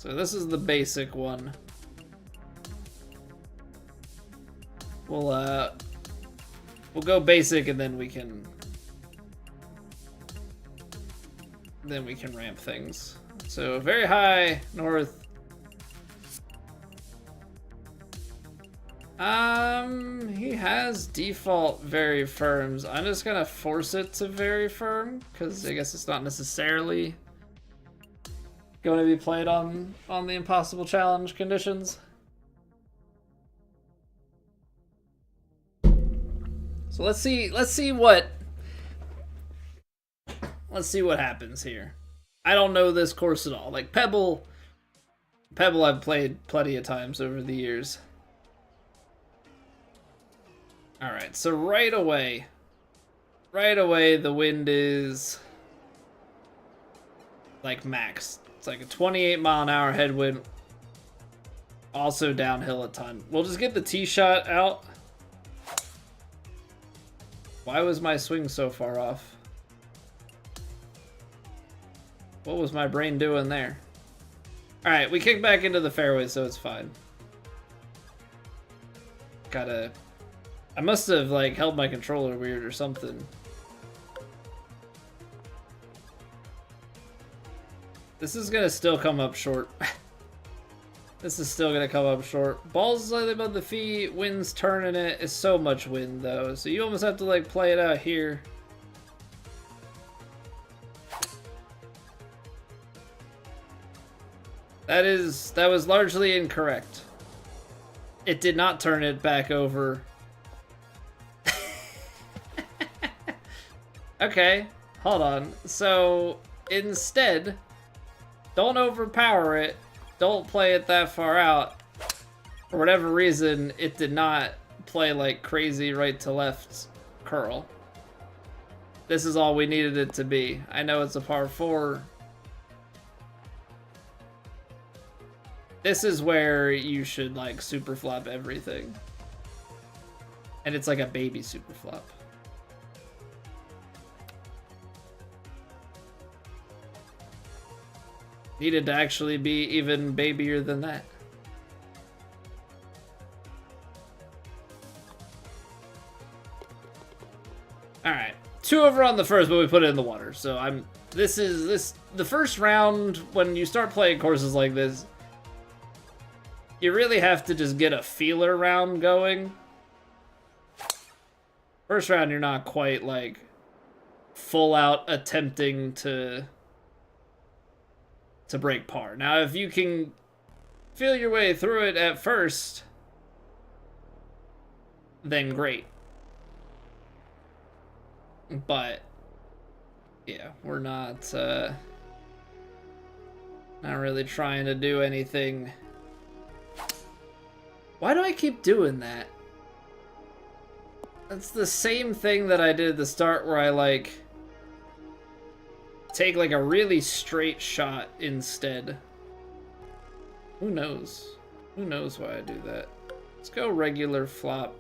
So this is the basic one. We'll go basic and then we can ramp things. So very high north. He has default very firms. I'm just gonna force it to very firm because I guess it's not necessarily going to be played on the impossible challenge conditions. So let's see what happens here. I don't know this course at all. Like Pebble I've played plenty of times over the years. All right, so right away the wind is like max. It's like a 28-mile-an-hour headwind. Also downhill a ton. We'll just get the tee shot out. Why was my swing so far off? What was my brain doing there? All right, we kick back into the fairway, so it's fine. I must have like held my controller weird or something. This is gonna still come up short. This is still gonna come up short. Ball's slightly above the feet, wind's turning it. It's so much wind though, so you almost have to like play it out here. That was largely incorrect. It did not turn it back over. Okay, hold on. So instead, don't overpower it. Don't play it that far out. For whatever reason, it did not play like crazy right to left curl. This is all we needed it to be. I know it's a par 4. This is where you should like super flop everything. And it's like a baby super flop. Needed to actually be even babier than that. Alright. 2 over on the first, but we put it in the water. So the first round, when you start playing courses like this, you really have to just get a feeler round going. First round, you're not quite like full out attempting to break par. Now, if you can feel your way through it at first, then great. But yeah, we're not really trying to do anything. Why do I keep doing that? That's the same thing that I did at the start where I like take like a really straight shot instead. Who knows? Who knows why I do that? Let's go regular flop.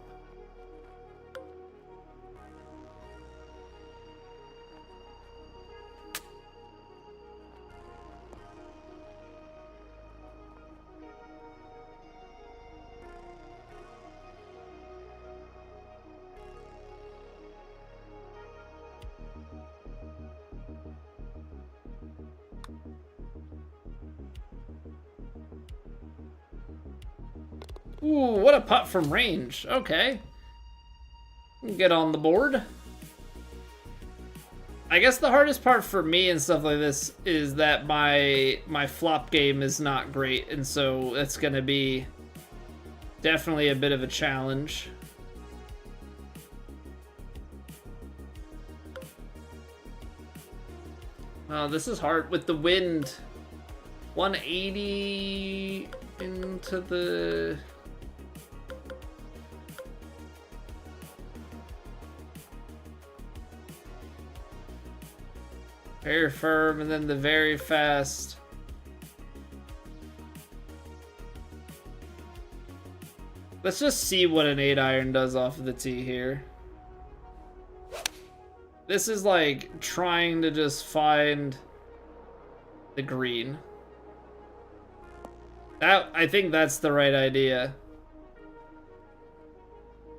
Ooh, what a putt from range. Okay. Get on the board. I guess the hardest part for me and stuff like this is that my flop game is not great, and so it's going to be definitely a bit of a challenge. Oh, this is hard with the wind. 180 into the... Very firm, and then the very fast. Let's just see what an 8-iron does off of the tee here. This is like trying to just find the green. I think that's the right idea.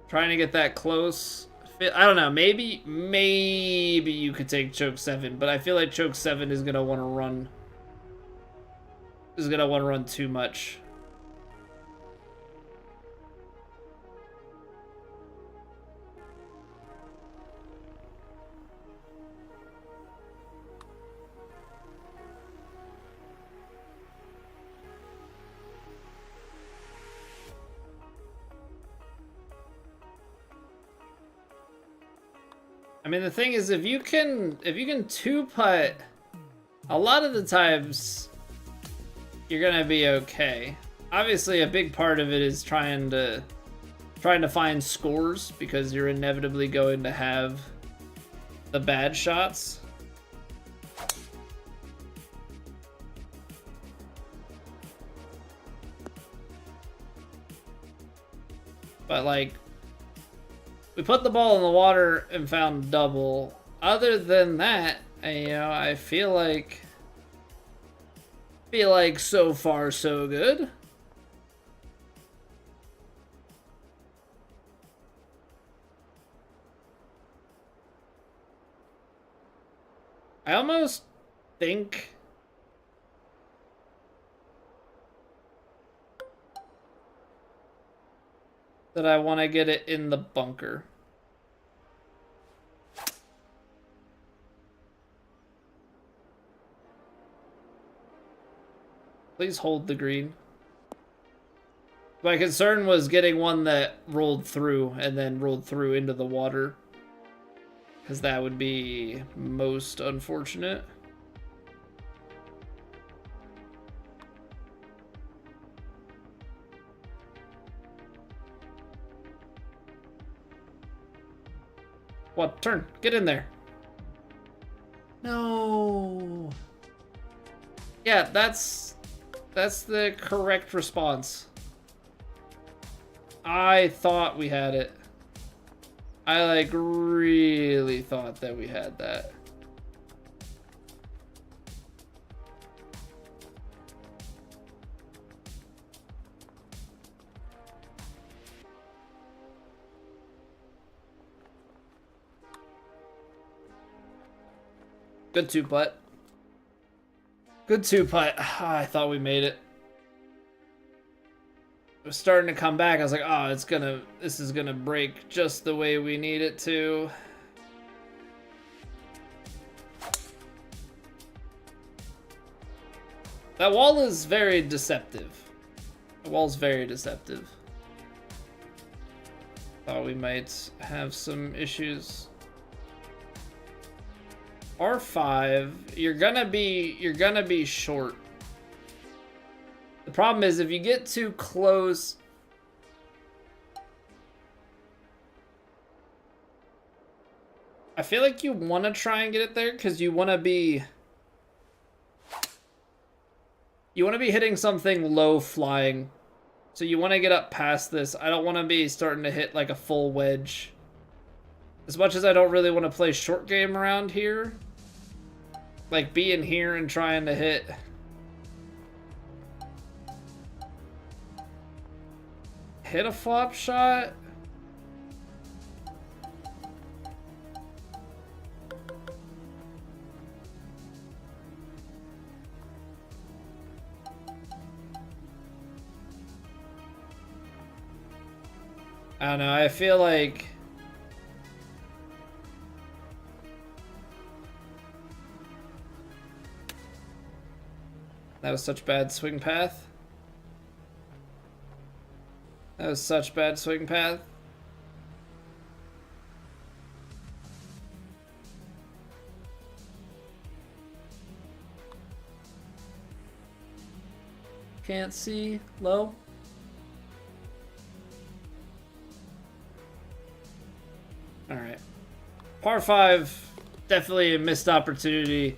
Trying to get that close. I don't know. Maybe you could take choke 7, but I feel like choke 7 is gonna want to run. Is gonna want to run too much. I mean, the thing is, if you can two putt, a lot of the times you're gonna be okay. Obviously, a big part of it is trying to find scores, because you're inevitably going to have the bad shots. But like, we put the ball in the water and found double. Other than that, you know, I feel like so far so good. I almost think that I want to get it in the bunker. Please hold the green. My concern was getting one that rolled through and then rolled through into the water, because that would be most unfortunate. What? Turn. Get in there. No. Yeah, that's the correct response. I thought we had it. I like really thought that we had that. Good two putt. Good two putt. I thought we made it. It was starting to come back. I was like, oh, this is gonna break just the way we need it to. That wall is very deceptive. The wall's very deceptive. Thought we might have some issues. R5, you're gonna be short. The problem is, if you get too close, I feel like you want to try and get it there, because you want to be hitting something low flying. So you want to get up past this. I don't want to be starting to hit like a full wedge. As much as I don't really want to play short game around here, like being here and trying to hit a flop shot. I don't know, I feel like that was such bad swing path. That was such bad swing path. Can't see. Low. Alright. Par 5, definitely a missed opportunity.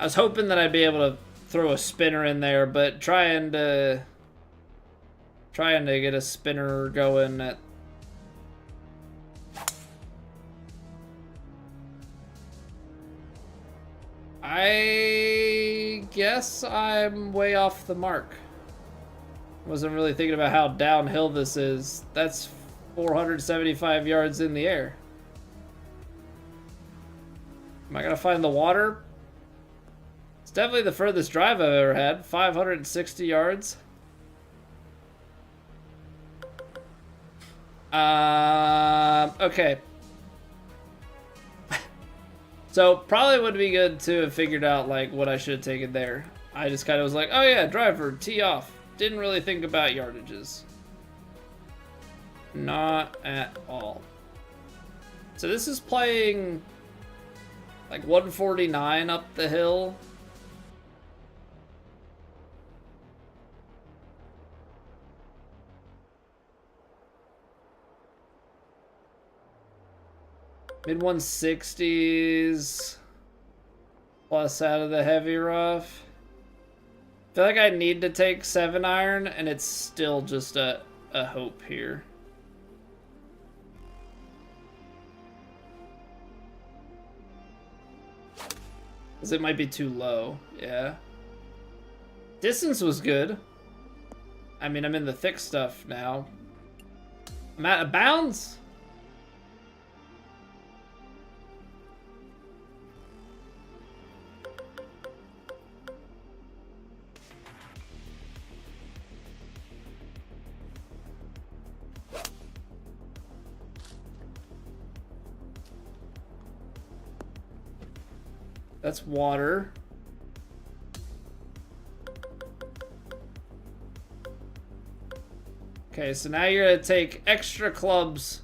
I was hoping that I'd be able to throw a spinner in there, but trying to get a spinner going at I guess I'm way off the mark. Wasn't really thinking about how downhill this is. That's 475 yards in the air. Am I gonna find the water? It's definitely the furthest drive I've ever had. 560 yards. Okay. So probably would be good to have figured out like what I should have taken there. I just kind of was like, oh yeah, driver, tee off. Didn't really think about yardages. Not at all. So this is playing like 149 up the hill. Mid 160s. Plus out of the heavy rough. I feel like I need to take 7-iron, and it's still just a hope here. Because it might be too low, yeah. Distance was good. I mean, I'm in the thick stuff now. I'm out of bounds? That's water. Okay, so now you're gonna take extra clubs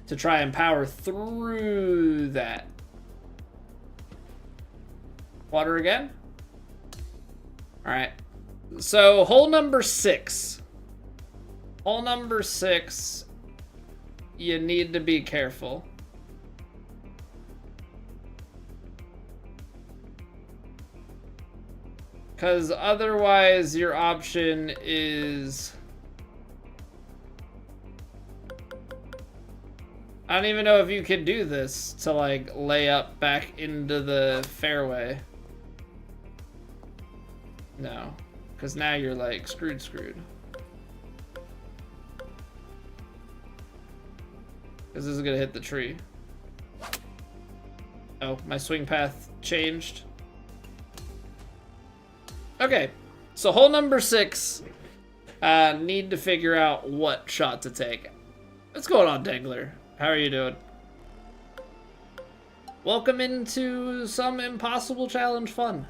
to try and power through that. Water again? Alright. So, hole number 6. Hole number 6. You need to be careful. Because otherwise your option is... I don't even know if you can do this to like lay up back into the fairway. No. Because now you're like screwed. Because this is going to hit the tree. Oh, my swing path changed. Okay, so hole number 6. Need to figure out what shot to take. What's going on, Dangler? How are you doing? Welcome into some impossible challenge fun.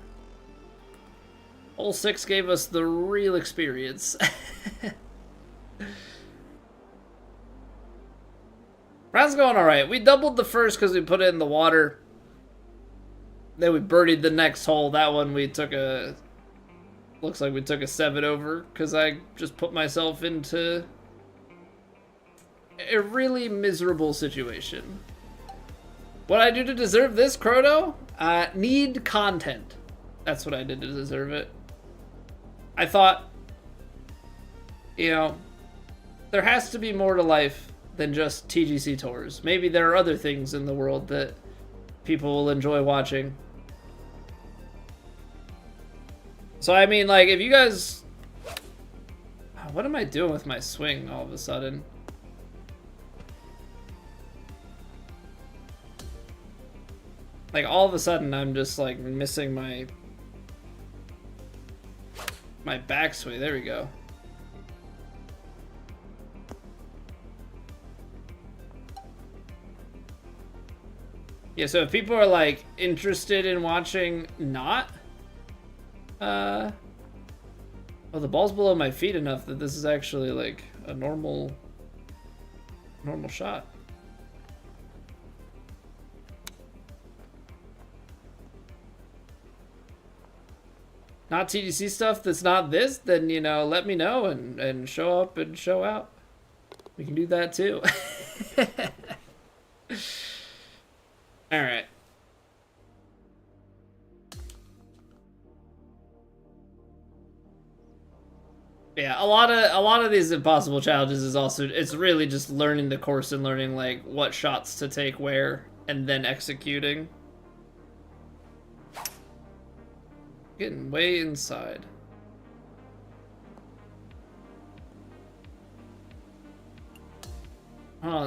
Hole 6 gave us the real experience. Round's going alright. We doubled the first because we put it in the water. Then we birdied the next hole. That one we took a... Looks like we took a 7 over because I just put myself into a really miserable situation. What I do to deserve this, Croto? Need content. That's what I did to deserve it. I thought, you know, there has to be more to life than just TGC tours. Maybe there are other things in the world that people will enjoy watching. So, I mean, like, if you guys... What am I doing with my swing all of a sudden? Like, all of a sudden, I'm just, like, missing my backswing. There we go. Yeah, so if people are, like, interested in watching not... Well, the ball's below my feet enough that this is actually, like, a normal shot. Not TDC stuff that's not this, then, you know, let me know and show up and show out. We can do that too. Alright. Yeah, a lot of these impossible challenges is also, it's really just learning the course and learning like what shots to take where. and then executing. Getting way inside.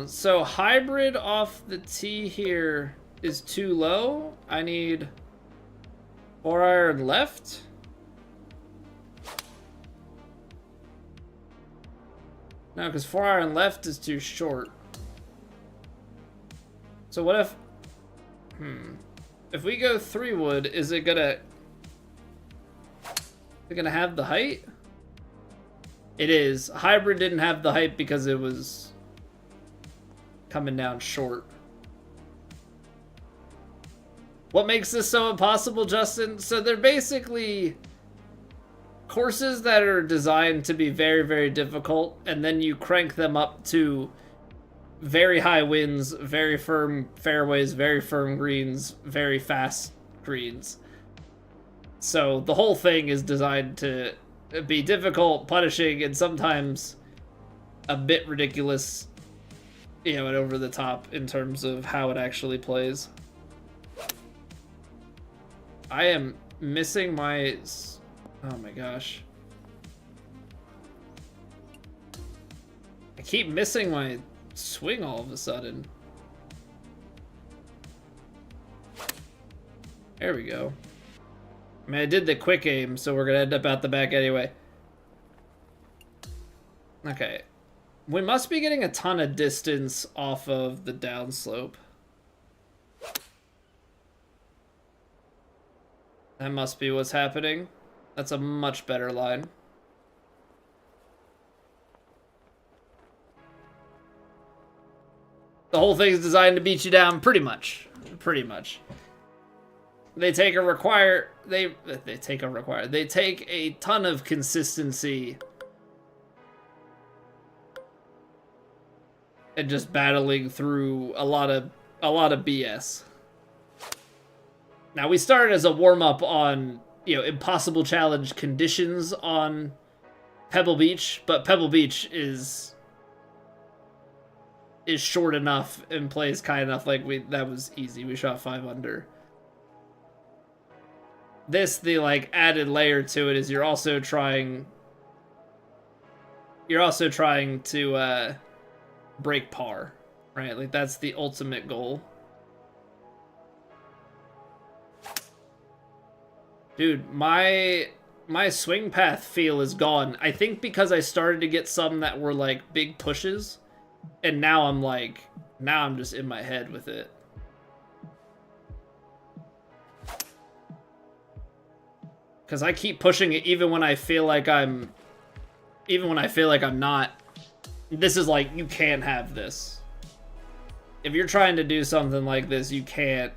So hybrid off the tee here is too low. I need 4-iron left. No, because 4-iron left is too short. So what if... If we go 3-wood, is it gonna have the height? It is. Hybrid didn't have the height because it was coming down short. What makes this so impossible, Justin? So they're basically courses that are designed to be very, very difficult, and then you crank them up to very high winds, very firm fairways, very firm greens, very fast greens. So the whole thing is designed to be difficult, punishing, and sometimes a bit ridiculous, you know, and over the top in terms of how it actually plays. I am missing my... Oh my gosh. I keep missing my swing all of a sudden. There we go. I mean, I did the quick aim, so we're gonna end up out the back anyway. Okay. We must be getting a ton of distance off of the downslope. That must be what's happening. That's a much better line. The whole thing is designed to beat you down, pretty much. Pretty much. They take a ton of consistency and just battling through a lot of BS. Now we started as a warm-up on, you know, impossible challenge conditions on Pebble Beach, but Pebble Beach is short enough and plays kind enough like that was easy. We shot 5 under. The like added layer to it is you're also trying to break par, right? Like that's the ultimate goal. Dude, my swing path feel is gone. I think because I started to get some that were like big pushes, and now I'm just in my head with it. Because I keep pushing it even when I feel like I'm not. This is like, you can't have this. If you're trying to do something like this, you can't.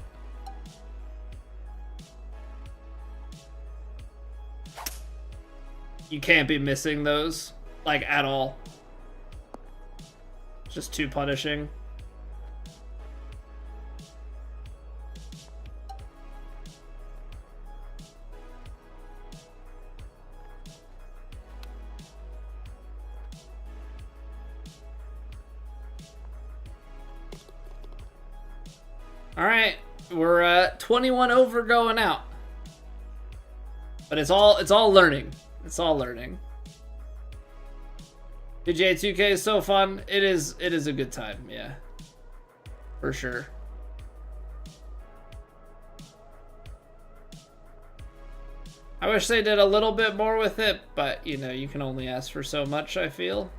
You can't be missing those, like, at all. It's just too punishing. All right, we're 21 over going out. But it's all learning. It's all learning. PGA 2K is so fun. It is a good time, yeah. For sure. I wish they did a little bit more with it, but you know, you can only ask for so much, I feel.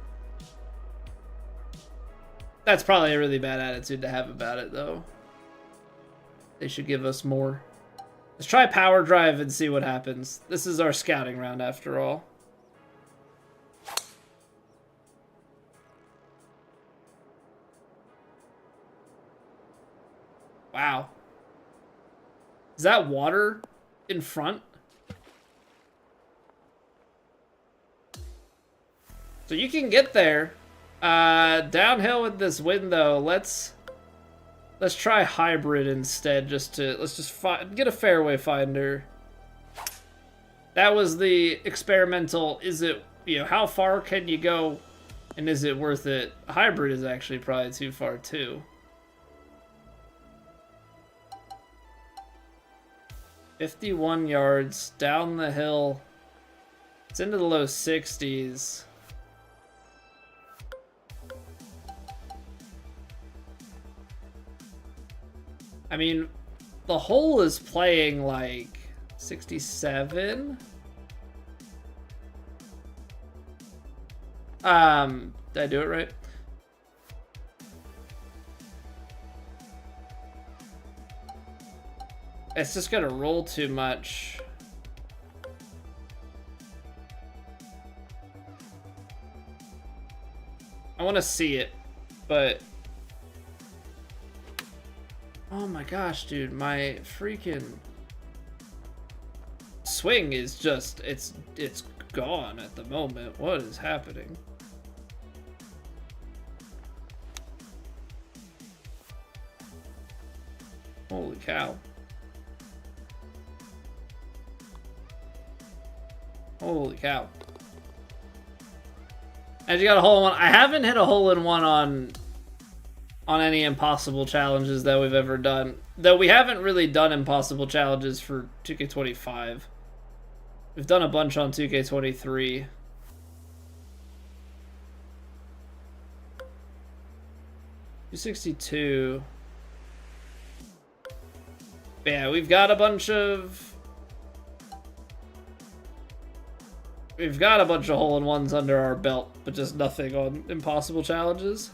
That's probably a really bad attitude to have about it, though. They should give us more. Let's try power drive and see what happens. This is our scouting round after all. Wow. Is that water in front? So you can get there. Downhill with this wind though. Let's try hybrid instead. Let's just get a fairway finder. That was the experimental. Is it, you know, how far can you go, and is it worth it? Hybrid is actually probably too far too. 51 yards down the hill. It's into the low 60s. I mean, the hole is playing like 67. Did I do it right? It's just gonna roll too much. I want to see it, but oh my gosh, dude, my freaking swing is just it's gone at the moment. What is happening? Holy cow. Holy cow. And you got a hole in one. I haven't hit a hole in one on any impossible challenges that we've ever done. Though we haven't really done impossible challenges for 2K25. We've done a bunch on 2K23. $262. Yeah, we've got a bunch of hole-in-ones under our belt, but just nothing on impossible challenges.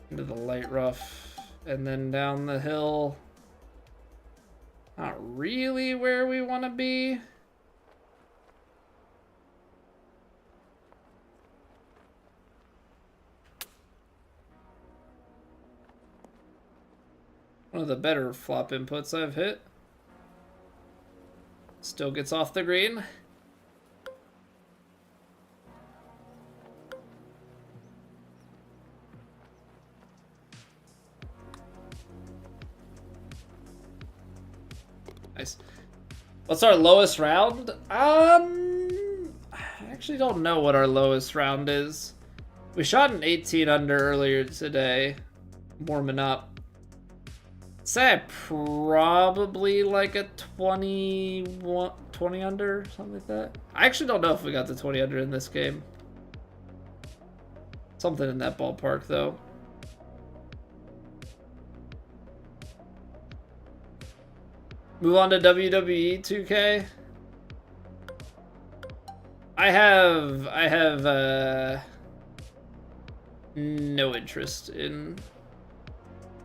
Into the light rough, and then down the hill. Not really where we want to be. One of the better flop inputs I've hit. Still gets off the green. Nice. What's our lowest round? I actually don't know what our lowest round is. We shot an 18 under earlier today, warming up. Say probably like a 20 under, something like that. I actually don't know if we got the 20 under in this game. Something in that ballpark though. Move on to WWE 2K. I have no interest in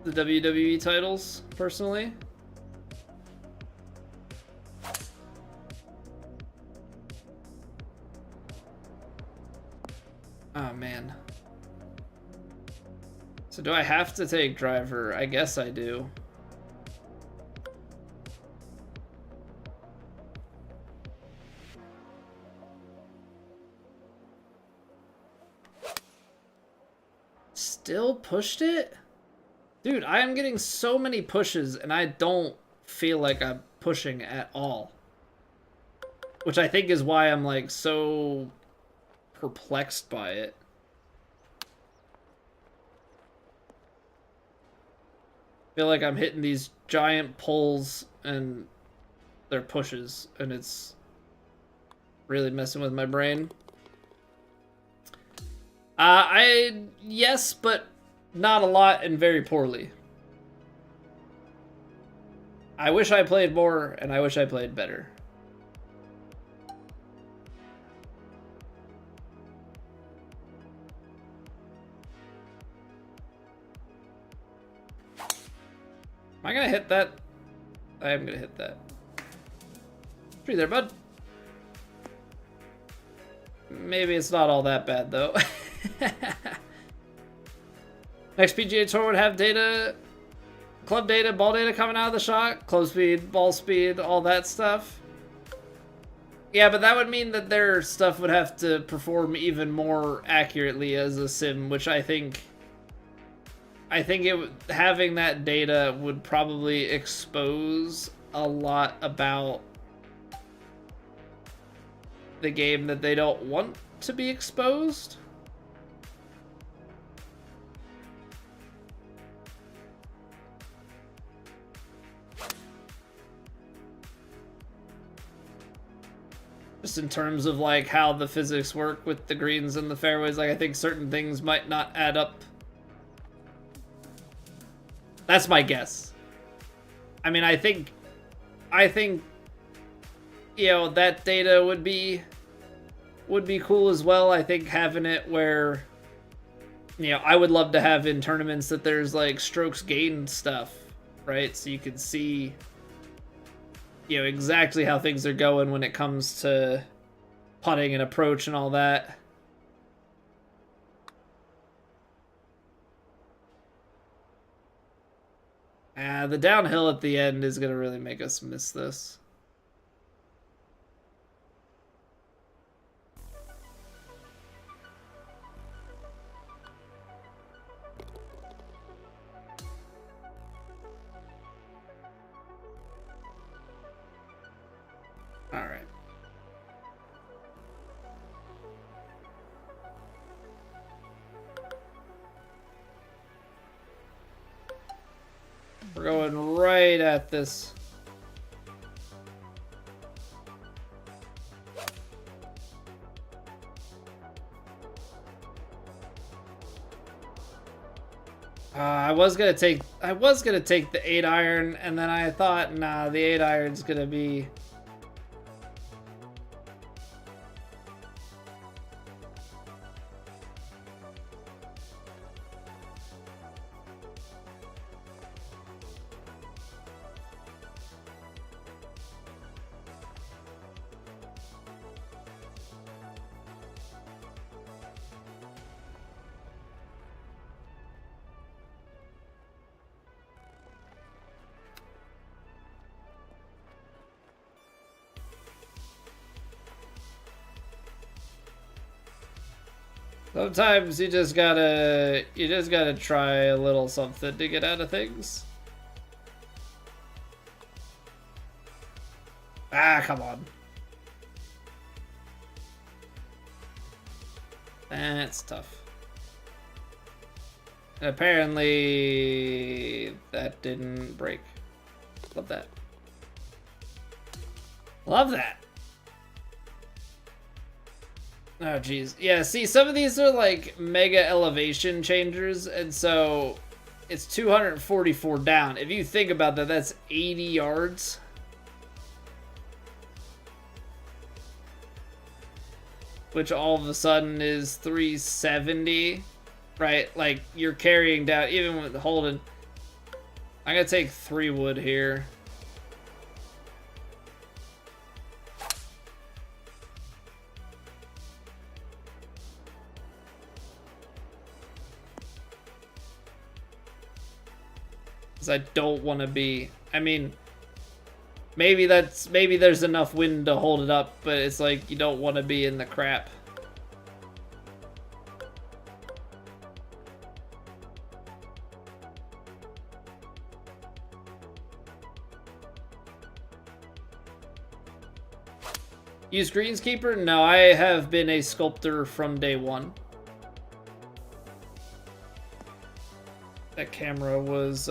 the WWE titles, personally. Oh, man. So do I have to take driver? I guess I do. Still pushed it? Dude, I am getting so many pushes and I don't feel like I'm pushing at all. Which I think is why I'm like so perplexed by it. I feel like I'm hitting these giant pulls and they're pushes and it's really messing with my brain. Yes, but not a lot and very poorly. I wish I played more and I wish I played better. Am I gonna hit that? I am gonna hit that. Tree there, bud. Maybe it's not all that bad though. Next PGA Tour would have data, club data, ball data coming out of the shot, club speed, ball speed, all that stuff. Yeah, but that would mean that their stuff would have to perform even more accurately as a sim, which I think having that data would probably expose a lot about the game that they don't want to be exposed. Just in terms of like how the physics work with the greens and the fairways, like I think certain things might not add up. That's my guess. I mean, I think, you know, that data would be cool as well. I think having it where, you know, I would love to have in tournaments that there's like strokes gained stuff, right? So you can see, you know, exactly how things are going when it comes to putting and approach and all that. The downhill at the end is going to really make us miss this. All right. We're going right at this. I was gonna take the 8-iron, and then I thought, nah, the 8-iron's gonna be. Sometimes you just gotta try a little something to get out of things. Ah, come on. That's tough. And apparently that didn't break. Love that. Love that. Oh, geez. Yeah, see, some of these are like mega elevation changers, and so it's 244 down. If you think about that, that's 80 yards. Which all of a sudden is 370, right? Like, you're carrying down, even with holding. I'm gonna take 3 wood here. I don't want to be. I mean, maybe there's enough wind to hold it up, but it's like you don't want to be in the crap. Use Greenskeeper? No, I have been a sculptor from day one. That camera was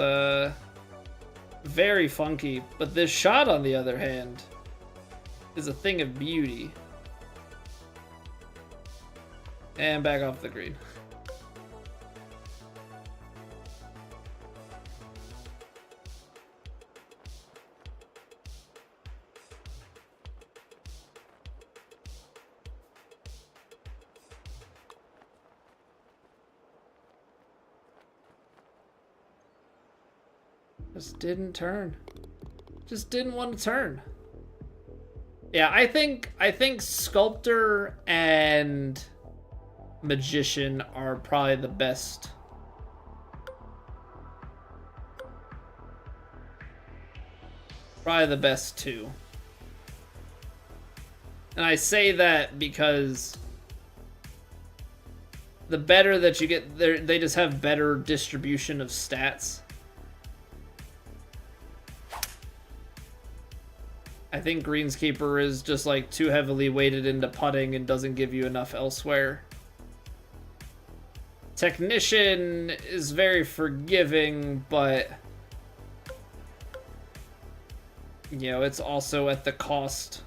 very funky, but this shot, on the other hand, is a thing of beauty. And back off the green. Just didn't turn. Just didn't want to turn. Yeah, I think Sculptor and Magician are probably the best. Probably the best two. And I say that because the better that you get, they just have better distribution of stats. I think Greenskeeper is just like too heavily weighted into putting and doesn't give you enough elsewhere. Technician is very forgiving, but you know, it's also at the cost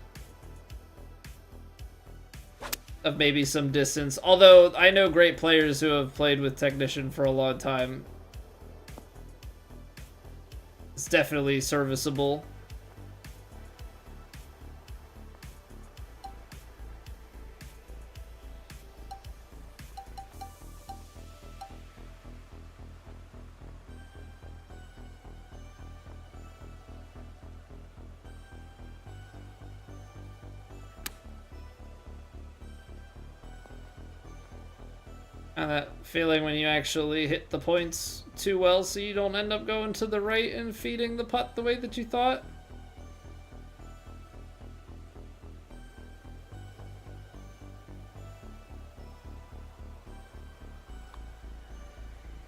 of maybe some distance. Although I know great players who have played with Technician for a long time. It's definitely serviceable. And that feeling when you actually hit the points too well so you don't end up going to the right and feeding the putt the way that you thought.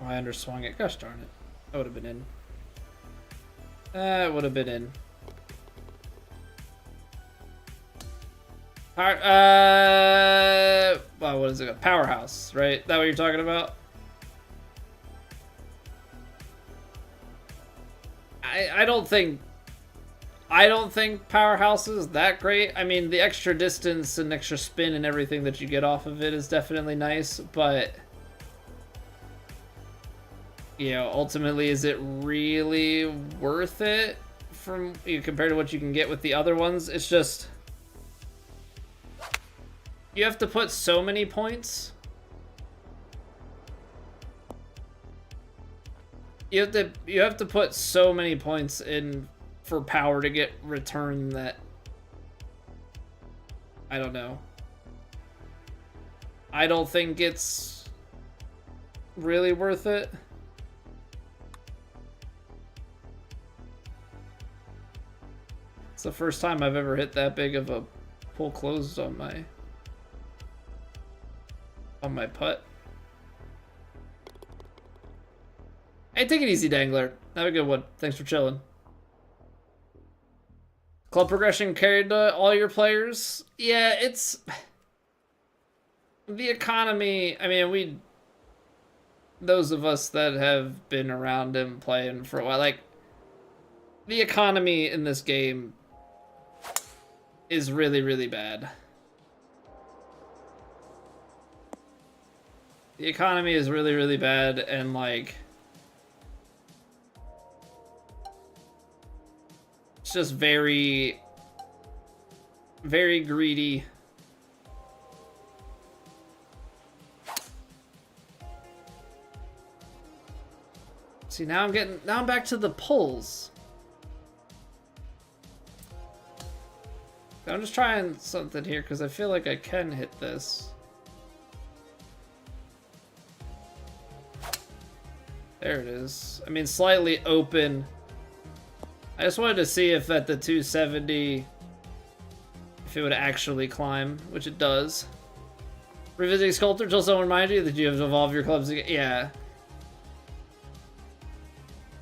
Oh, I underswung it. Gosh darn it. That would have been in. That would have been in. Well, what is it? Powerhouse, right? That what you're talking about? I don't think Powerhouse is that great. I mean, the extra distance and extra spin and everything that you get off of it is definitely nice, but you know, ultimately, is it really worth it from compared to what you can get with the other ones? It's just you have to put so many points. You have to put so many points in for power to get return that I don't know. I don't think it's really worth it. It's the first time I've ever hit that big of a pull closed on my putt. Hey, take it easy, Dangler. Have a good one. Thanks for chilling. Club progression carried all your players. Yeah, it's the economy. I mean, those of us that have been around and playing for a while, like the economy in this game is really, really bad. The economy is really, really bad, and like it's just very, very greedy. See, now I'm back to the pulls. I'm just trying something here because I feel like I can hit this. There it is. I mean, slightly open. I just wanted to see if at the 270, if it would actually climb, which it does. Revisiting Sculptor until someone reminds you that you have to evolve your clubs again. Yeah.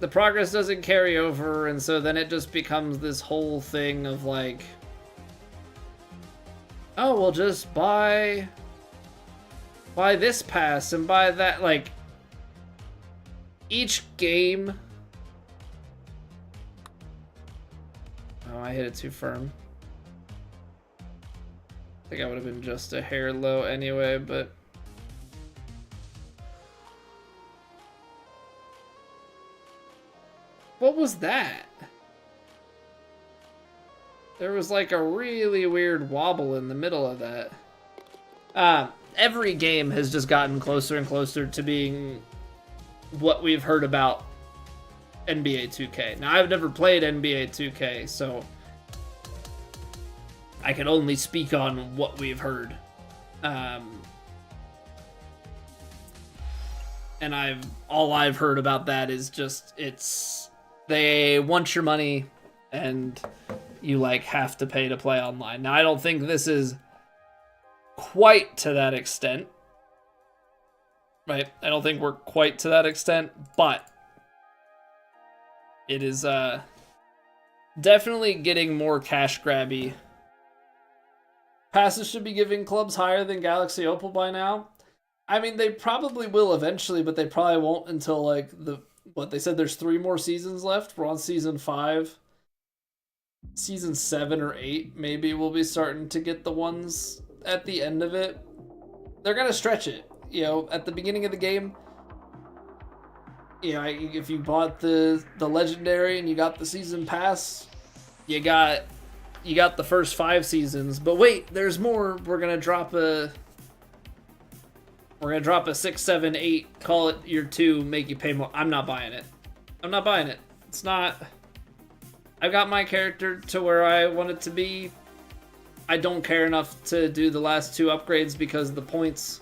The progress doesn't carry over, and so then it just becomes this whole thing of like, oh, we'll just buy this pass and buy that. Like, each game. Oh, I hit it too firm. I think I would have been just a hair low anyway, but what was that? There was like a really weird wobble in the middle of that. Every game has just gotten closer and closer to being what we've heard about NBA 2K. Now, I've never played NBA 2K, so I can only speak on what we've heard. And all I've heard about that is just they want your money and you like have to pay to play online. Now, I don't think this is quite to that extent. Right? I don't think we're quite to that extent, but it is Definitely getting more cash grabby. Passes should be giving clubs higher than Galaxy Opal by now. I mean, they probably will eventually, but they probably won't until like what they said. There's 3 more seasons left. We're on season 5. Season 7 or 8, maybe we'll be starting to get the ones at the end of it. They're gonna stretch it. At the beginning of the game, if you bought the legendary and you got the season pass, you got the first 5 seasons. But wait, there's more. We're gonna drop a 6, 7, 8. Call it year 2. Make you pay more. I'm not buying it. It's not. I've got my character to where I want it to be. I don't care enough to do the last 2 upgrades because the points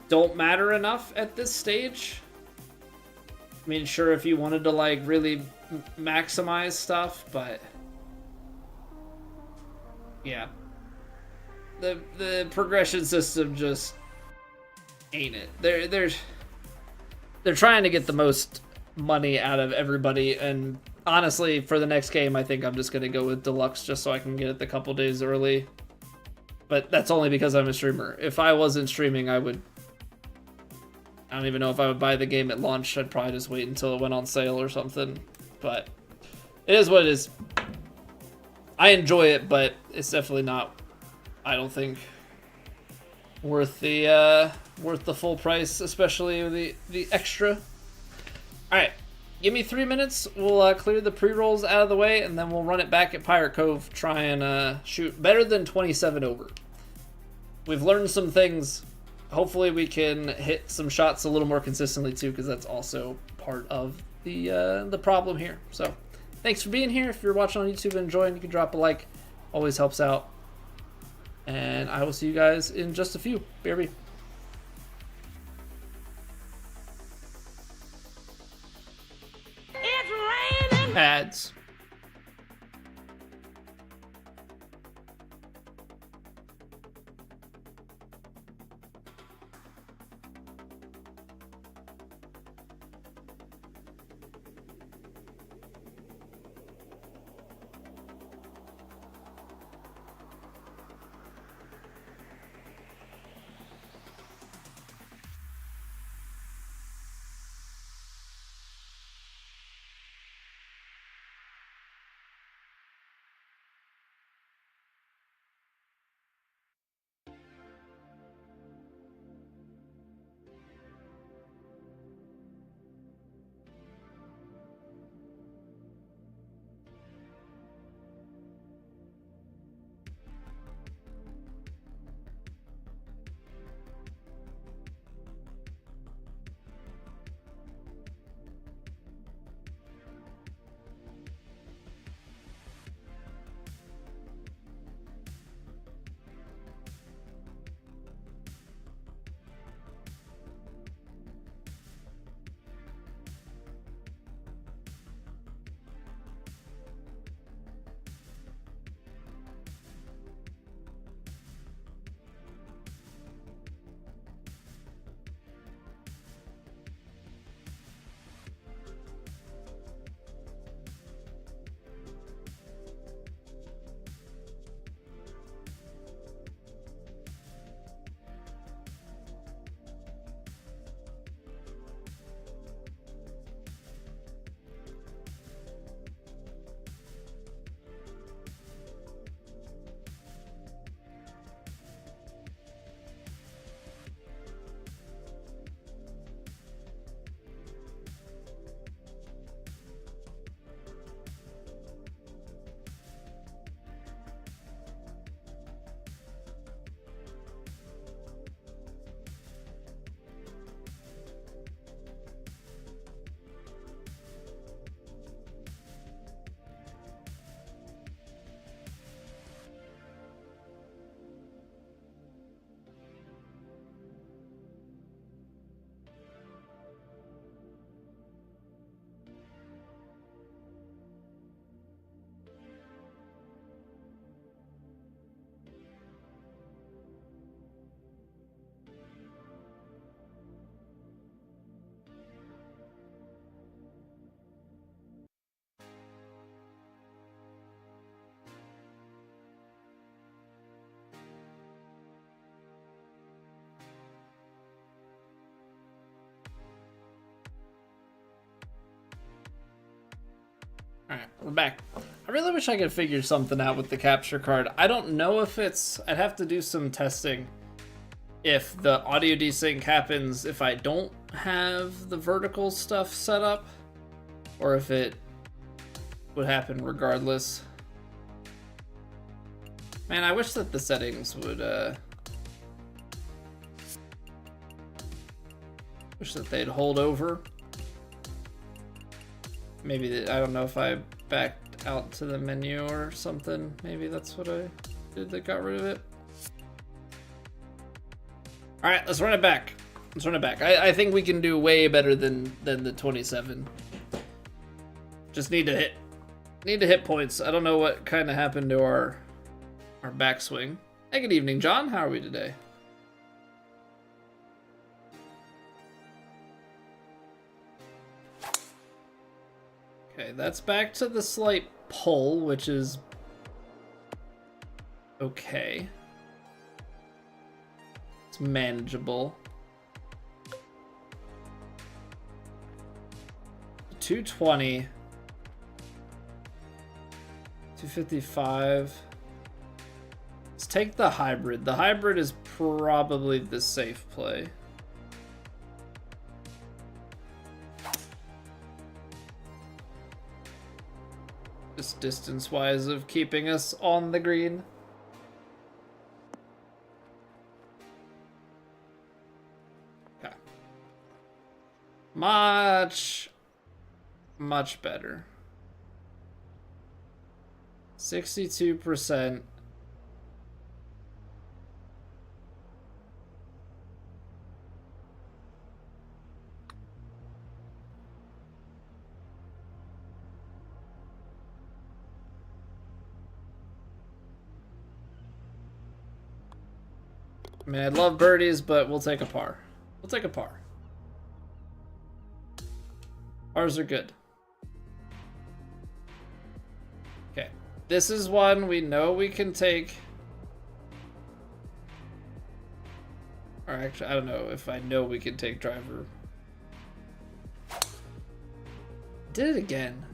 don't matter enough at this stage. I mean, sure, if you wanted to like really maximize stuff, but yeah, the progression system just ain't it. They're trying to get the most money out of everybody, and honestly, for the next game, I think I'm just gonna go with Deluxe just so I can get it the couple days early. But that's only because I'm a streamer. If I wasn't streaming, I don't even know if I would buy the game at launch. I'd probably just wait until it went on sale or something. But it is what it is. I enjoy it, but it's definitely not, I don't think, worth the full price, especially the extra. All right, give me 3 minutes. We'll clear the pre-rolls out of the way, and then we'll run it back at Pirate Cove. Try and shoot better than 27 over. We've learned some things. Hopefully we can hit some shots a little more consistently too, because that's also part of the problem here. So thanks for being here. If you're watching on YouTube and enjoying, you can drop a like. Always helps out. And I will see you guys in just a few. BRB. It's raining. Ads. Alright, we're back. I really wish I could figure something out with the capture card. I don't know if it's... I'd have to do some testing if the audio desync happens if I don't have the vertical stuff set up, or if it would happen regardless. Man, I wish that the settings would, wish that they'd hold over. Maybe, I don't know if I backed out to the menu or something. Maybe that's what I did that got rid of it. All right, let's run it back. Let's run it back. I think we can do way better than the 27. Just need to hit points. I don't know what kind of happened to our backswing. Hey, good evening, John. How are we today? Okay, that's back to the slight pull, which is okay. It's manageable. 220. 255. Let's take the hybrid. The hybrid is probably the safe play. Just distance-wise of keeping us on the green. Okay. Much better. 62%. I mean, I'd love birdies, but we'll take a par. We'll take a par. Pars are good. Okay. This is one we know we can take. Or actually, I don't know if I know we can take driver. Did it again.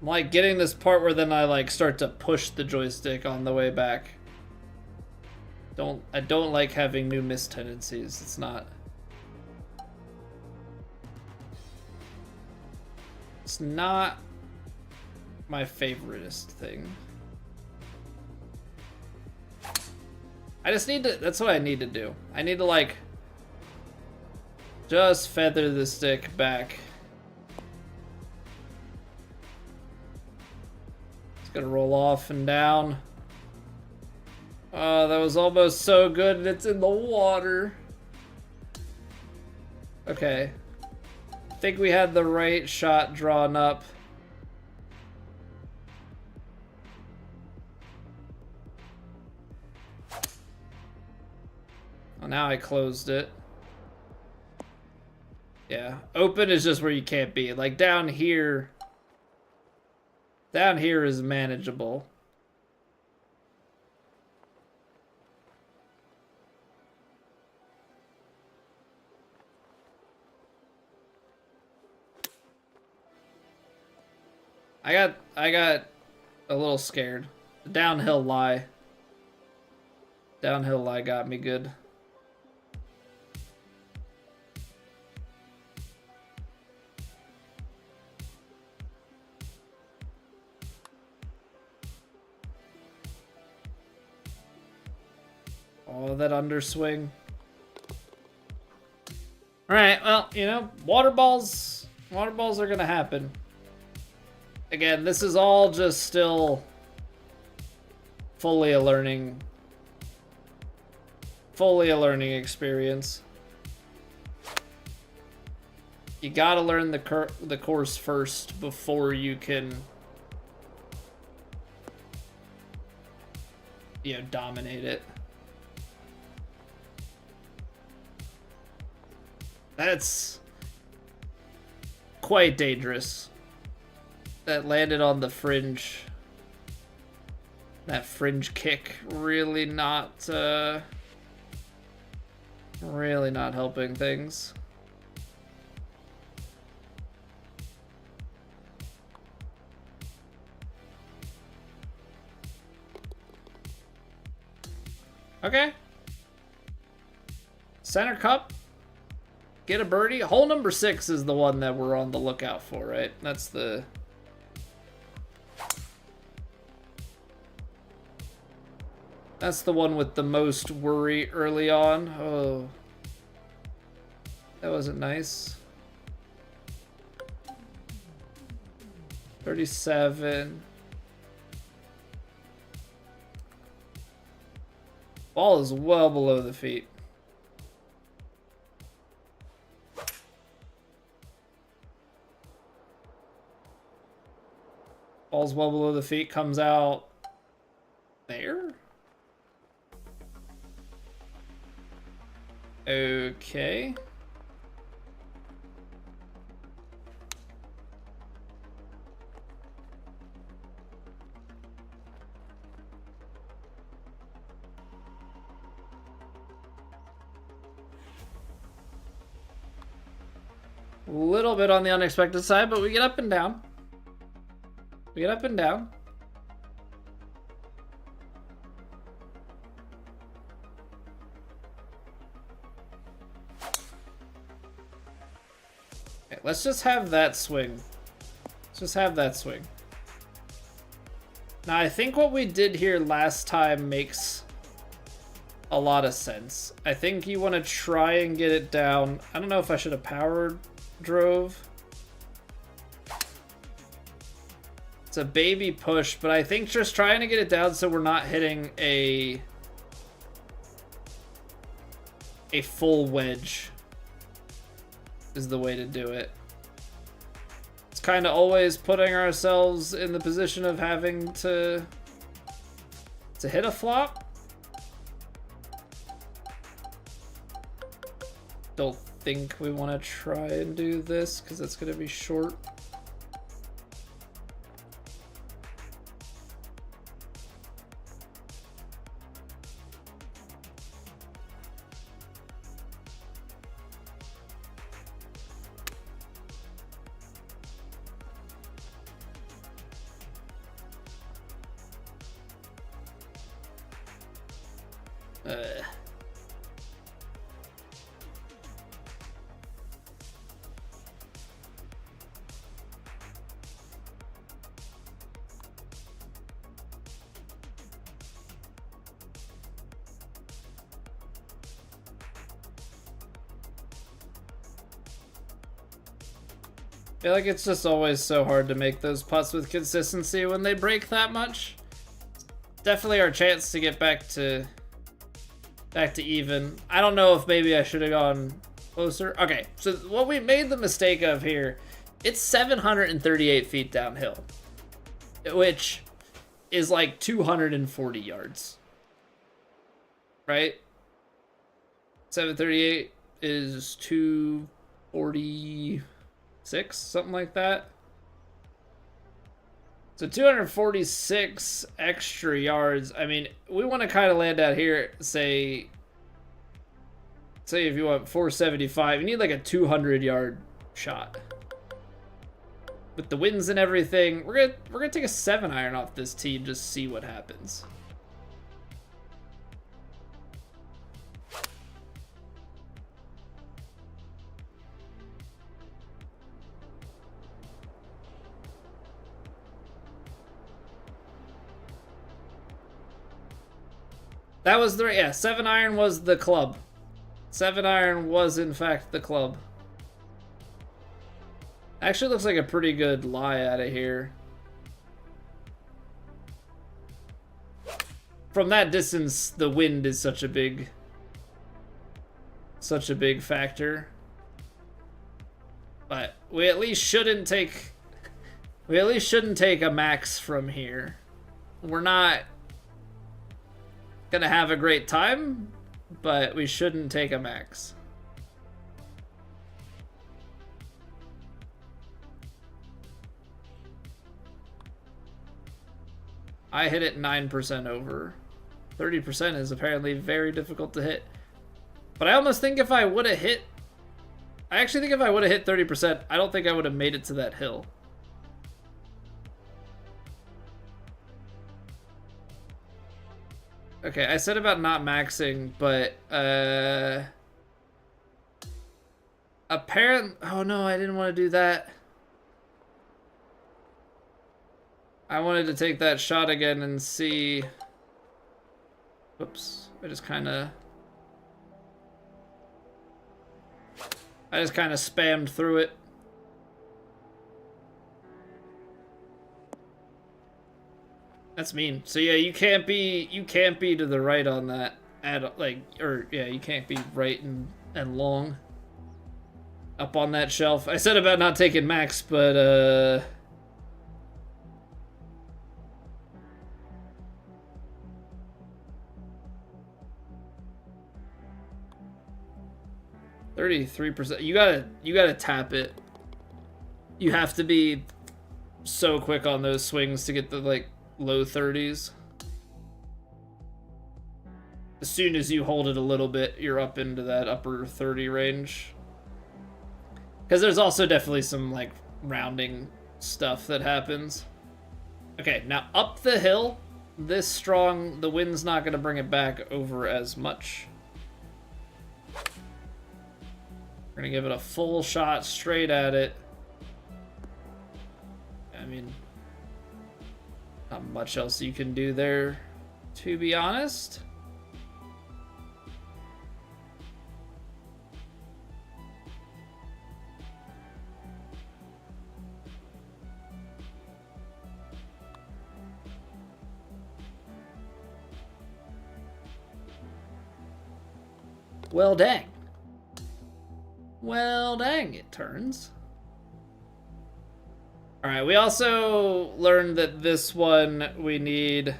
I'm like getting this part where then I like start to push the joystick on the way back. I don't like having new miss tendencies. It's not my favoriteest thing. I just need to, that's what I need to do. I need to like just feather the stick back. It's gonna roll off and down. Oh, that was almost so good and it's in the water. Okay. I think we had the right shot drawn up. Well, now I closed it. Yeah, open is just where you can't be. Like down here is manageable. I got a little scared. The downhill lie got me good. Oh, that underswing. Alright, well, you know, water balls are gonna happen. Again, this is all just still fully a learning experience. You gotta learn the course first before you can, you know, dominate it. That's quite dangerous. That landed on the fringe. That fringe kick really not helping things. Okay. Center cup. Get a birdie. Hole number 6 is the one that we're on the lookout for, right? That's the... That's the one with the most worry early on. Oh. That wasn't nice. 37. Ball is well below the feet. Ball's well below the feet, comes out there. Okay. A little bit on the unexpected side, but we get up and down. We get up and down. Okay, let's just have that swing. Let's just have that swing. Now, I think what we did here last time makes a lot of sense. I think you want to try and get it down. I don't know if I should have power drove. It's a baby push, but I think just trying to get it down so we're not hitting a full wedge is the way to do it. It's kind of always putting ourselves in the position of having to hit a flop. Don't think we want to try and do this because it's going to be short. I feel like it's just always so hard to make those putts with consistency when they break that much. Definitely our chance to get back to even. I don't know if maybe I should have gone closer. Okay, so what we made the mistake of here, it's 738 feet downhill, which is like 240 yards, right? 738 is 246, something like that. So 246 extra yards. I mean, we want to kind of land out here, say if you want 475, you need like a 200-yard shot. With the winds and everything, we're gonna take a 7-iron off this tee and just see what happens. That was the, yeah, 7-iron was the club. 7-iron was in fact the club. Actually looks like a pretty good lie out of here. From that distance, the wind is such a big factor. But we at least shouldn't take a max from here. We're not gonna have a great time, but we shouldn't take a max. I hit it 9% over. 30% is apparently very difficult to hit. But I almost think if I would have hit... I actually think if I would have hit 30%, I don't think I would have made it to that hill. Okay, I said about not maxing, but oh no, I didn't want to do that. I wanted to take that shot again and see. Whoops, I just kind of spammed through it. That's mean. So yeah, you can't be to the right on that you can't be right and long up on that shelf. I said about not taking max, but 33%. You gotta tap it. You have to be so quick on those swings to get the like low 30s. As soon as you hold it a little bit, you're up into that upper 30 range. Because there's also definitely some like rounding stuff that happens. Okay, now up the hill, this strong, the wind's not going to bring it back over as much. We're going to give it a full shot straight at it. I mean, not much else you can do there, to be honest. Well, dang. Well, dang, it turns. All right, we also learned that this one we need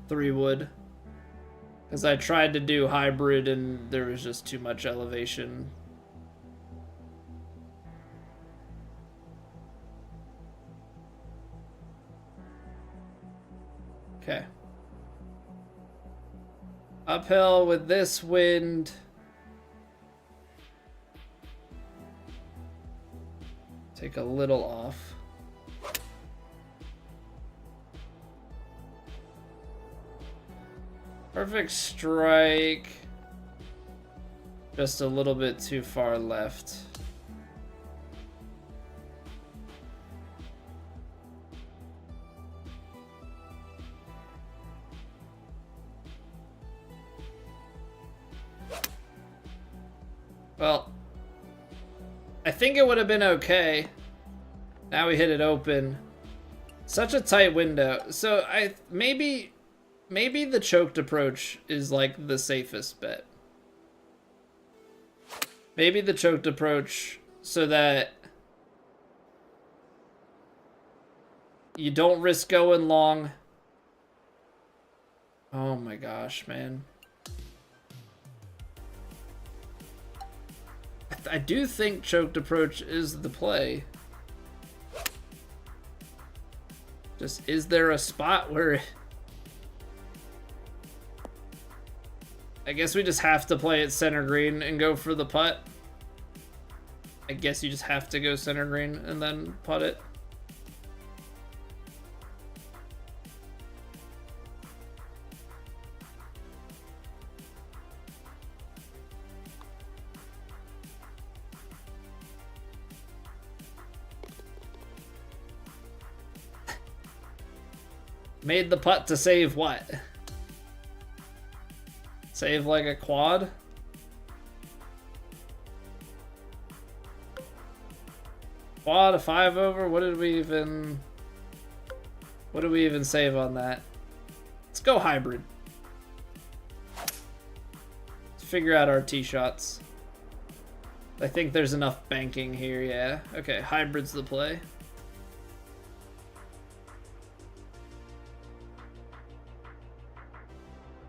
3 wood. Because I tried to do hybrid and there was just too much elevation. Okay. Uphill with this wind. Take a little off. Perfect strike. Just a little bit too far left. Well, I think it would have been okay. Now we hit it open. Such a tight window. So maybe the choked approach is like the safest bet. Maybe the choked approach so that you don't risk going long. Oh my gosh, man. I do think choked approach is the play. Just, is there a spot where... I guess we just have to play it center green and go for the putt. I guess you just have to go center green and then putt it. Made the putt to save what? Save like a quad? Quad, a 5 over? What did we even save on that? Let's go hybrid. Let's figure out our tee shots. I think there's enough banking here, yeah. Okay, hybrid's the play.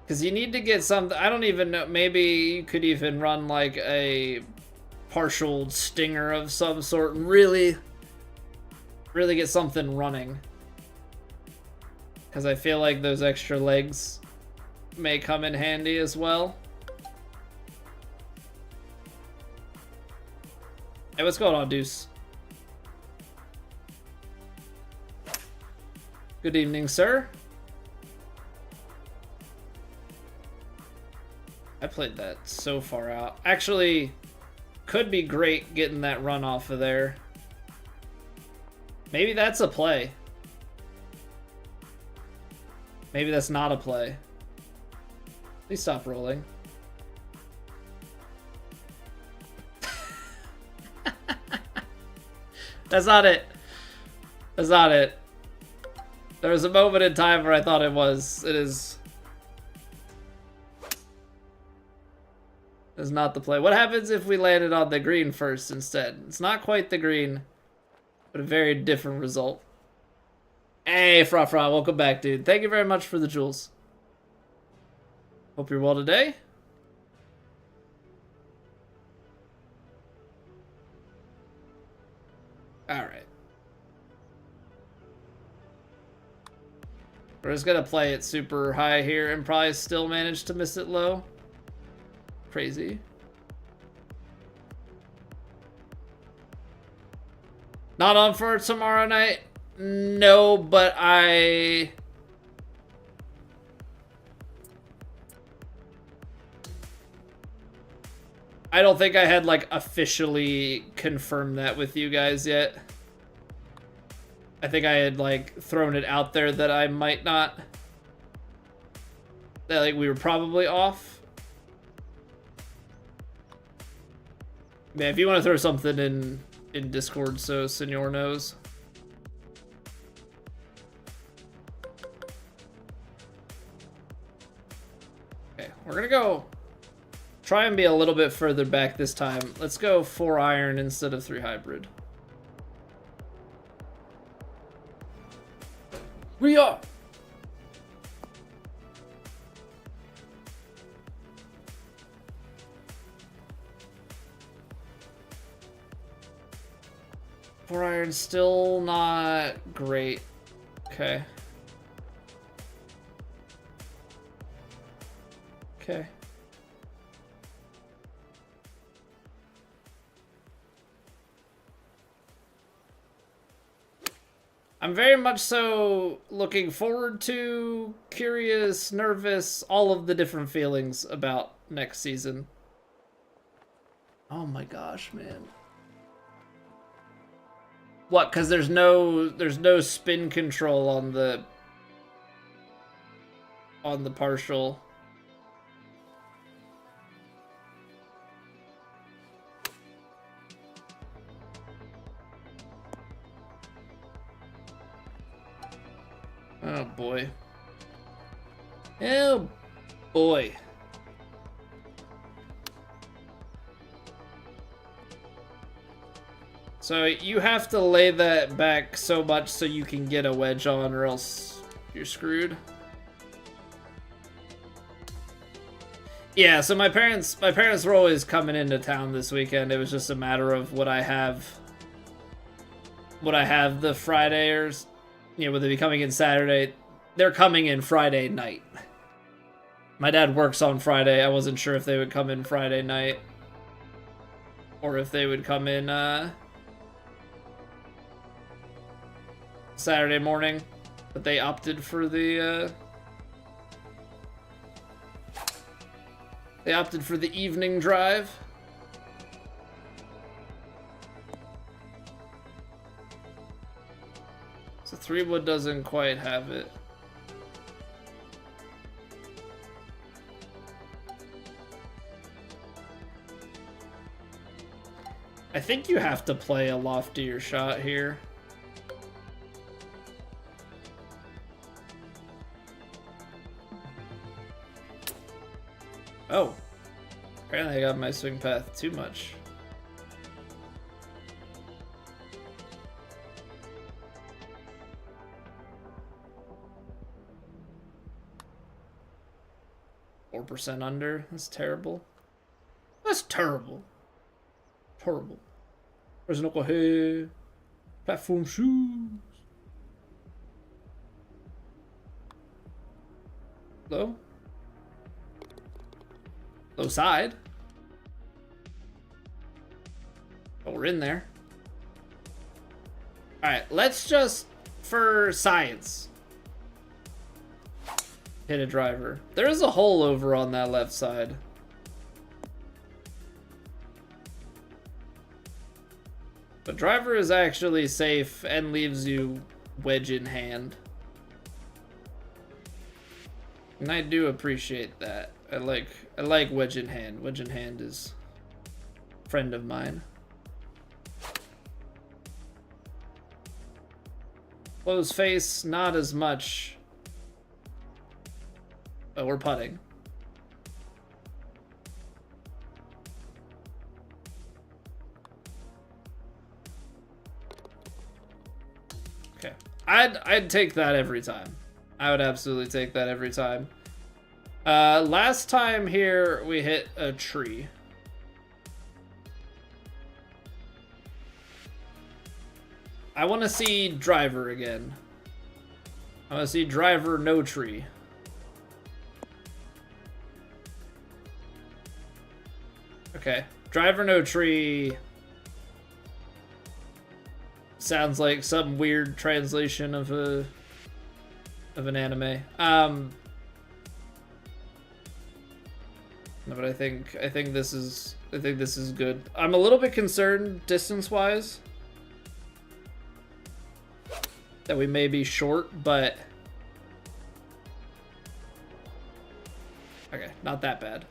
Because you need to get something, I don't even know, maybe you could even run like a partial stinger of some sort and really get something running. Because I feel like those extra legs may come in handy as well. Hey, what's going on, Deuce? Good evening, sir. I played that so far out. Actually, could be great getting that run off of there. Maybe that's a play. Maybe that's not a play. Please stop rolling. That's not it. That's not it. There was a moment in time where I thought it was. It is. It's not the play. What happens if we landed on the green first instead? It's not quite the green, but a very different result. Hey, Fra, welcome back, dude. Thank you very much for the jewels. Hope you're well today. Alright. We're just gonna play it super high here and probably still manage to miss it low. Crazy. Not on for tomorrow night? No, but I don't think I had like officially confirmed that with you guys yet. I think I had like thrown it out there that I might not. That like we were probably off. Man, if you want to throw something in Discord so Senor knows. Okay, we're gonna go try and be a little bit further back this time. Let's go 4 iron instead of 3 hybrid. We are. Four iron still not great. Okay. Okay. I'm very much so looking forward to, curious, nervous, all of the different feelings about next season. Oh my gosh, man. What? Because there's no spin control on the partial. Oh boy. Oh boy. So you have to lay that back so much so you can get a wedge on, or else you're screwed. Yeah, so my parents were always coming into town this weekend. It was just a matter of would I have the Friday, or would they be coming in Saturday? They're coming in Friday night. My dad works on Friday. I wasn't sure if they would come in Friday night or if they would come in Saturday morning, but they opted for the evening drive. So 3-wood doesn't quite have it. I think you have to play a loftier shot here. Oh, apparently I got my swing path too much. % under. That's terrible. That's terrible. Terrible. Where's an here? Platform shoes. Low. Low side. But we're in there. Alright, let's just, for science, hit a driver. There is a hole over on that left side. But driver is actually safe and leaves you wedge in hand. And I do appreciate that. I like wedge in hand. Wedge in hand is a friend of mine. Close face, not as much. But we're putting. Okay. I'd take that every time. I would absolutely take that every time. Last time here, we hit a tree. I want to see driver again. I want to see driver, no tree. Okay. Driver, no tree. Sounds like some weird translation of an anime. No, but I think this is good. I'm a little bit concerned distance-wise that we may be short, but okay, not that bad.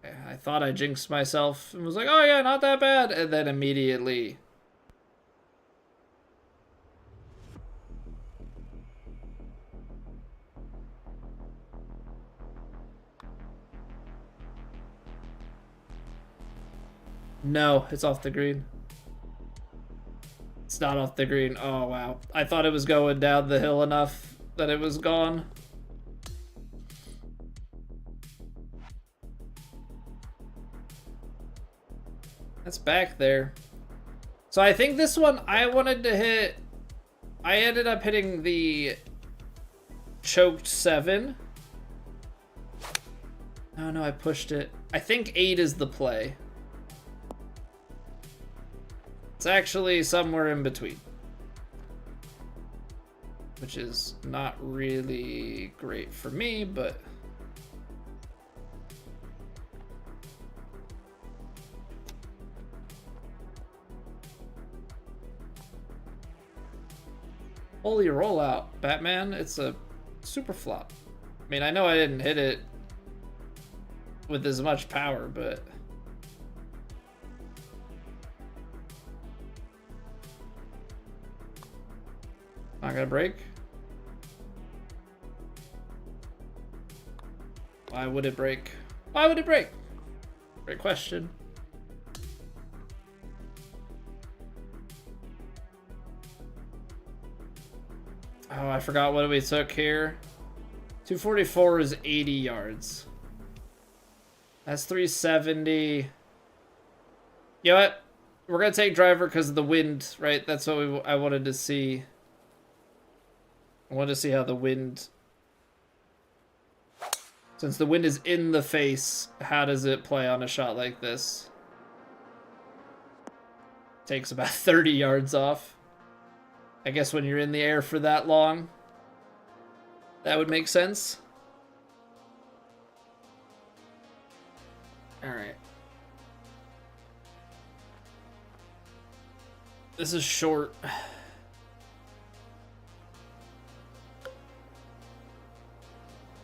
Okay, I thought I jinxed myself and was like, oh yeah, not that bad, and then immediately no, it's off the green. It's not off the green. Oh, wow. I thought it was going down the hill enough that it was gone. That's back there. So I think this one I wanted to hit. I ended up hitting the choked 7. Oh, no, I pushed it. I think 8 is the play. It's actually somewhere in between, which is not really great for me, but holy rollout, Batman. It's a super flop. I mean, I know I didn't hit it with as much power, but not gonna break. Why would it break? Why would it break? Great question. Oh, I forgot what we took here. 244 is 80 yards. That's 370. You know what? We're gonna take driver because of the wind, right? That's what I wanted to see. I want to see how the wind, since the wind is in the face, how does it play on a shot like this? Takes about 30 yards off. I guess when you're in the air for that long, that would make sense. All right. This is short.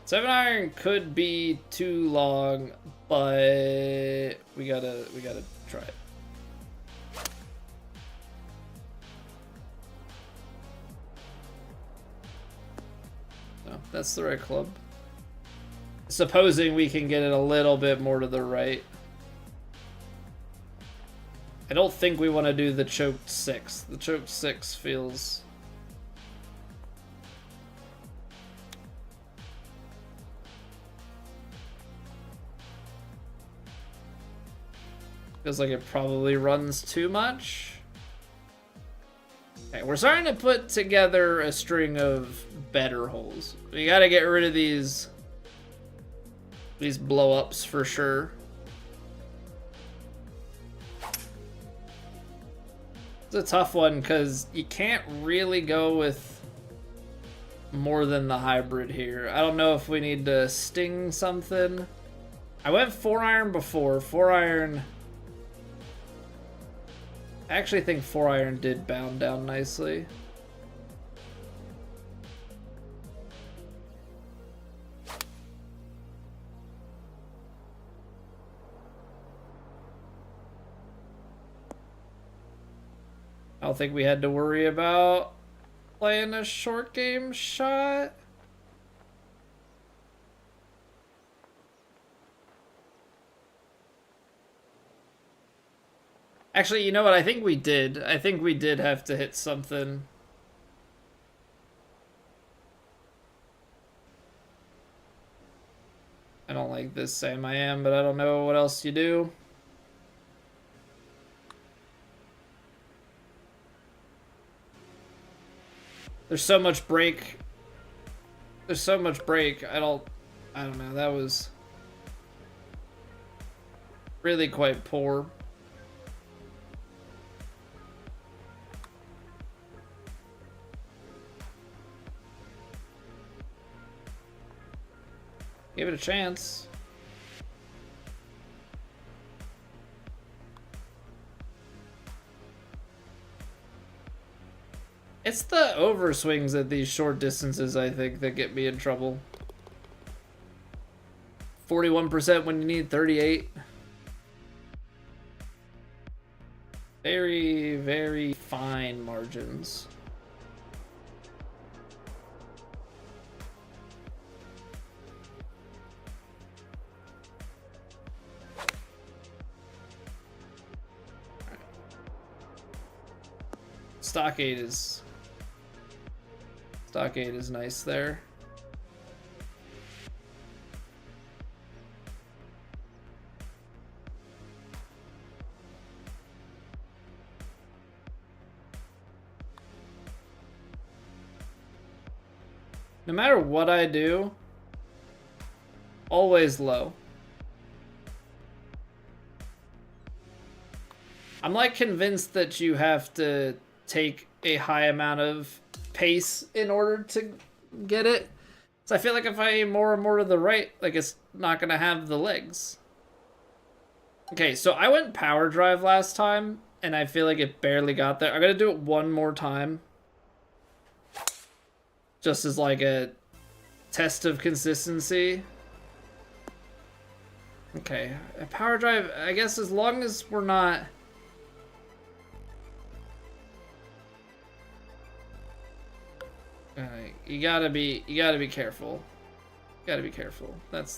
7-iron could be too long, but we gotta try it. No, that's the right club. Supposing we can get it a little bit more to the right. I don't think we want to do the choked 6. The choked 6 feels like it probably runs too much. Okay, we're starting to put together a string of better holes. We gotta get rid of these blow-ups for sure. It's a tough one because you can't really go with more than the hybrid here. I don't know if we need to sting something. I went 4-iron before. 4-iron. I actually think 4-iron did bound down nicely. I don't think we had to worry about playing a short game shot. Actually, you know what? I think we did. I think we did have to hit something. I don't like this Sam I am, but I don't know what else you do. There's so much break. There's so much break. I don't know. That was really quite poor. Give it a chance. It's the overswings at these short distances, I think, that get me in trouble. 41% when you need 38. Very, very fine margins. Stockade is nice there. No matter what I do, always low. I'm like convinced that you have to take a high amount of pace in order to get it. So I feel like if I aim more and more to the right, like it's not gonna have the legs. Okay, so I went power drive last time, and I feel like it barely got there. I'm gonna do it one more time. Just as like a test of consistency. Okay, a power drive, I guess as long as we're not... Alright, you gotta be careful. You gotta be careful. That's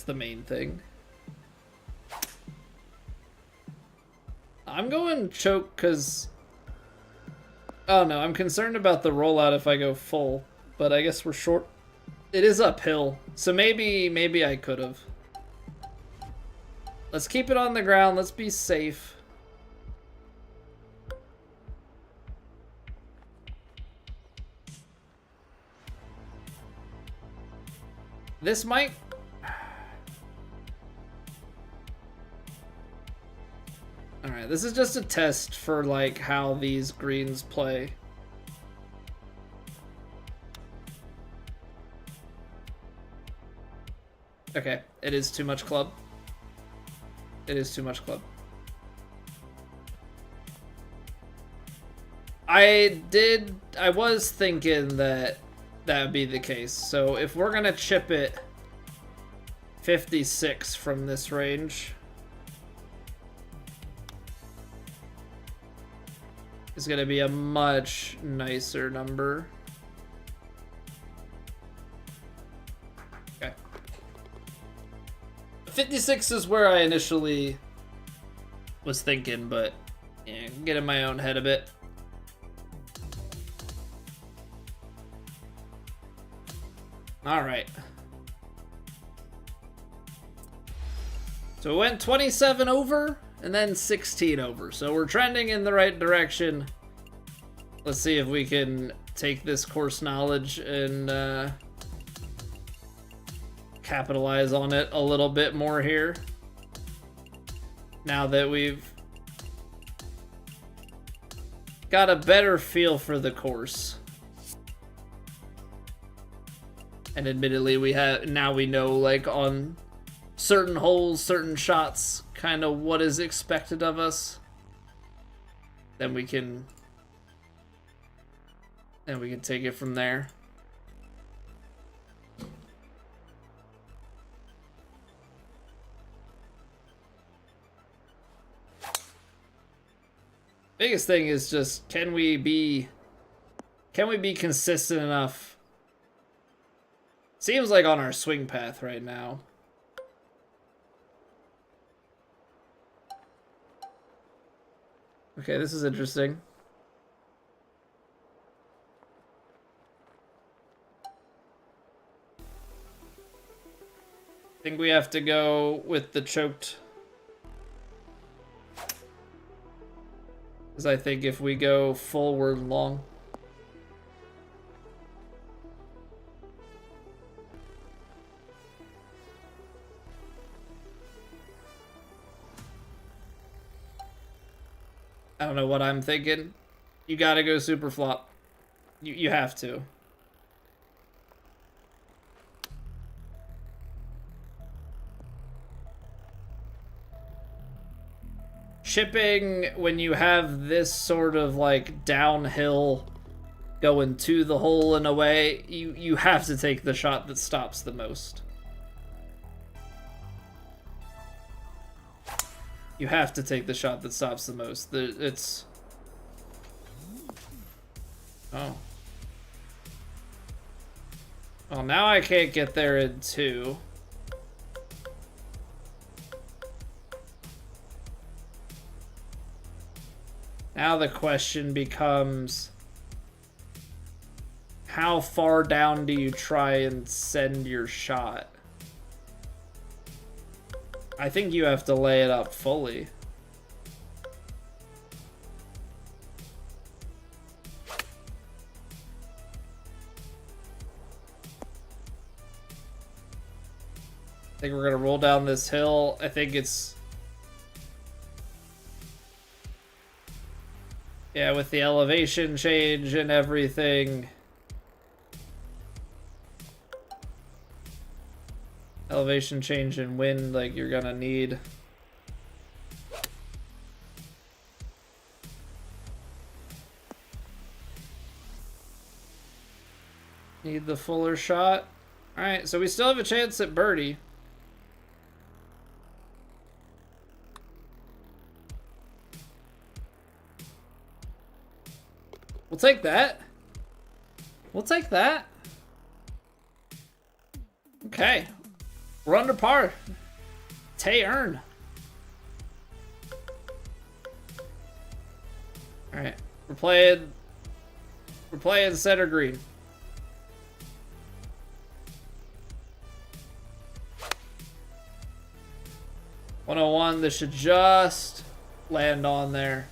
the main thing. I'm going choke because... Oh no, I'm concerned about the rollout if I go full, but I guess we're short. It is uphill, so maybe I could have. Let's keep it on the ground. Let's be safe. This might... Alright, this is just a test for, like, how these greens play. Okay, it is too much club. It is too much club. I was thinking that would be the case. So if we're gonna chip it 56 from this range, it's gonna be a much nicer number. Okay. 56 is where I initially was thinking, but yeah, get in my own head a bit. All right. So it went 27 over and then 16 over. So we're trending in the right direction. Let's see if we can take this course knowledge and capitalize on it a little bit more here. Now that we've got a better feel for the course. And admittedly, we know like on certain holes, certain shots, kind of what is expected of us. Then we can take it from there. Biggest thing is just can we be consistent enough? Seems like on our swing path right now. Okay, this is interesting. I think we have to go with the choked. Because I think if we go forward long. I don't know what I'm thinking. You gotta go super flop. You have to. Chipping, when you have this sort of like downhill going to the hole in a way, you have to take the shot that stops the most. You have to take the shot that stops the most. It's... Oh. Well, now I can't get there in 2. Now the question becomes, how far down do you try and send your shot? I think you have to lay it up fully. I think we're gonna roll down this hill. I think it's... Yeah, with the elevation change and everything. Elevation change and wind, like, you're gonna need. Need the fuller shot. Alright, so we still have a chance at birdie. We'll take that. We'll take that. Okay. We're under par. Tay earn. Alright. We're playing center green. .101, this should just land on there.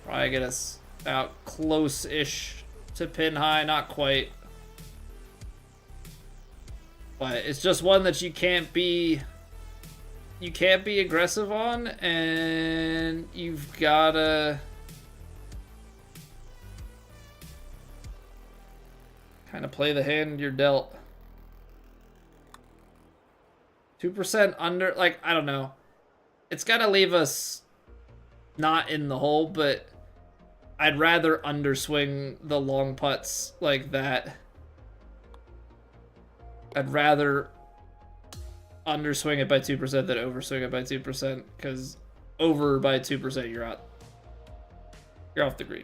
Probably get us out close-ish to pin high, not quite. But it's just one that you can't be aggressive on, and you've gotta kind of play the hand you're dealt. 2% under, like, I don't know. It's gotta leave us not in the hole, but I'd rather underswing the long putts like that. I'd rather underswing it by 2% than overswing it by 2%, because over by 2% you're out. You're off the green.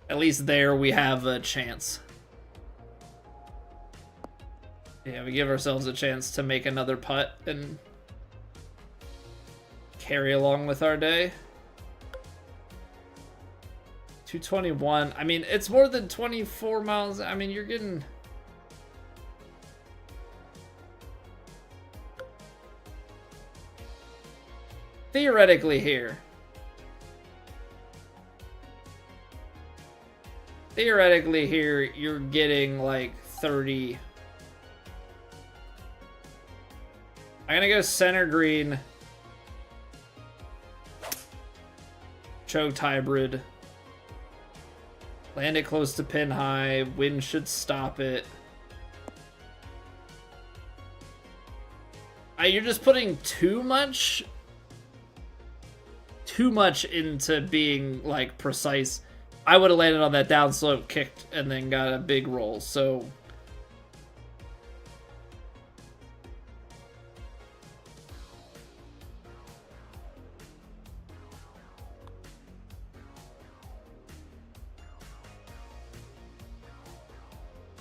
At least there we have a chance. Yeah, we give ourselves a chance to make another putt and carry along with our day. 221. I mean, it's more than 24 miles. I mean, you're getting... Theoretically here. Theoretically here, you're getting like 30. I'm gonna go center green. Choked hybrid. Land it close to pin high. Wind should stop it. You're just putting too much into being like precise. I would have landed on that downslope, kicked, and then got a big roll. So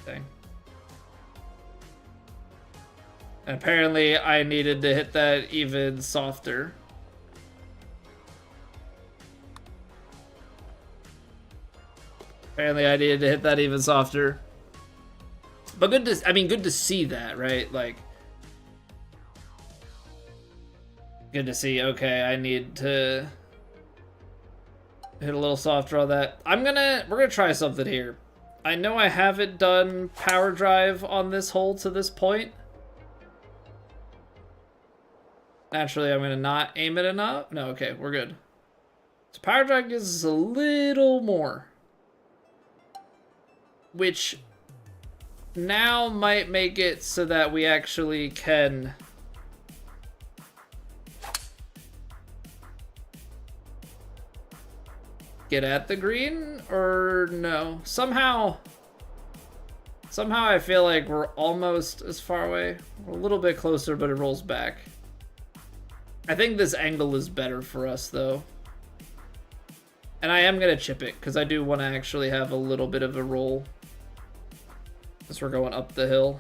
dang. And apparently I needed to hit that even softer. Apparently I needed to hit that even softer. But good to see that, right? Like, good to see, okay, I need to hit a little softer on that. We're gonna try something here. I know I haven't done power drive on this hole to this point. Naturally, I'm gonna not aim it enough. No, okay, we're good. So power drive gives us a little more, which now might make it so that we actually can get at the green, or no? Somehow I feel like we're almost as far away. We're a little bit closer, but it rolls back. I think this angle is better for us, though. And I am going to chip it, because I do want to actually have a little bit of a roll as we're going up the hill.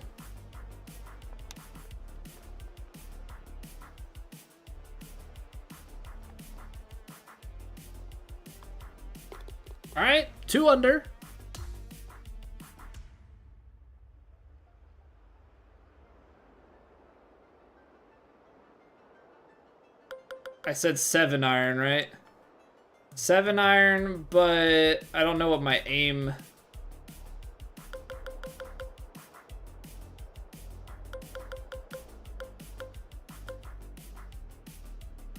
All right, 2 under. I said 7 iron, right? 7 iron, but I don't know what my aim.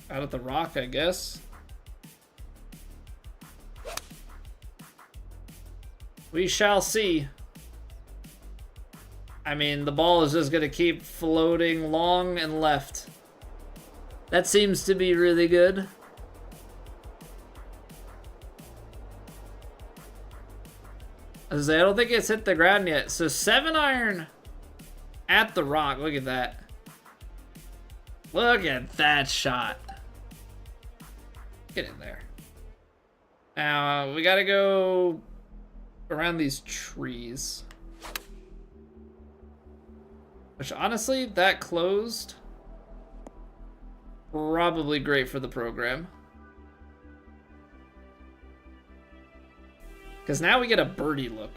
Out at the rock, I guess. We shall see. I mean, the ball is just gonna keep floating long and left. That seems to be really good. As I don't think it's hit the ground yet. So 7 iron at the rock. Look at that. Look at that shot. Get in there. Now, we gotta go around these trees. Which, honestly, that closed. Probably great for the program. Because now we get a birdie look.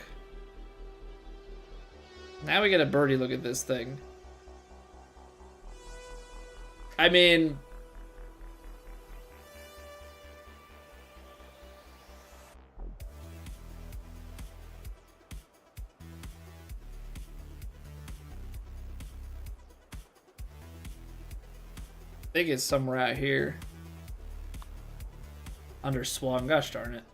Now we get a birdie look at this thing. I mean, I think it's somewhere out here. Underswung, gosh darn it.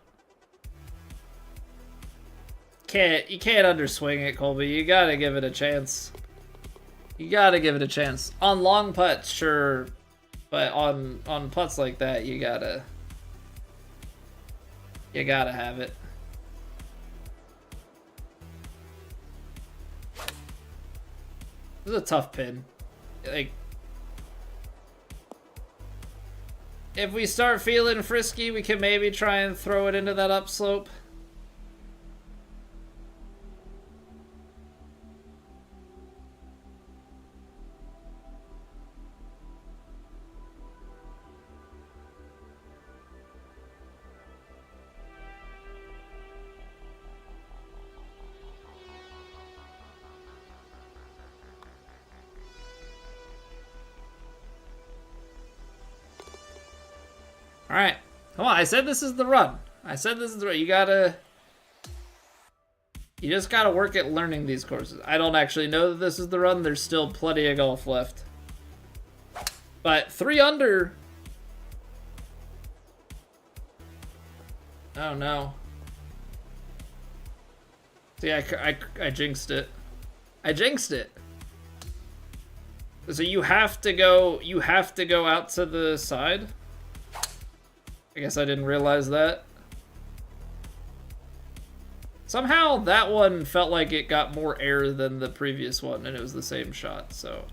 You can't underswing it, Colby. You gotta give it a chance. You gotta give it a chance. On long putts, sure. But on putts like that, you gotta have it. This is a tough pin. Like, if we start feeling frisky, we can maybe try and throw it into that upslope. All right, come on. I said this is the run. I said this is the run. You just gotta work at learning these courses. I don't actually know that this is the run. There's still plenty of golf left. But 3 under. Oh no. See, I jinxed it. I jinxed it. So you have to go out to the side? I guess I didn't realize that. Somehow that one felt like it got more air than the previous one, and it was the same shot, so.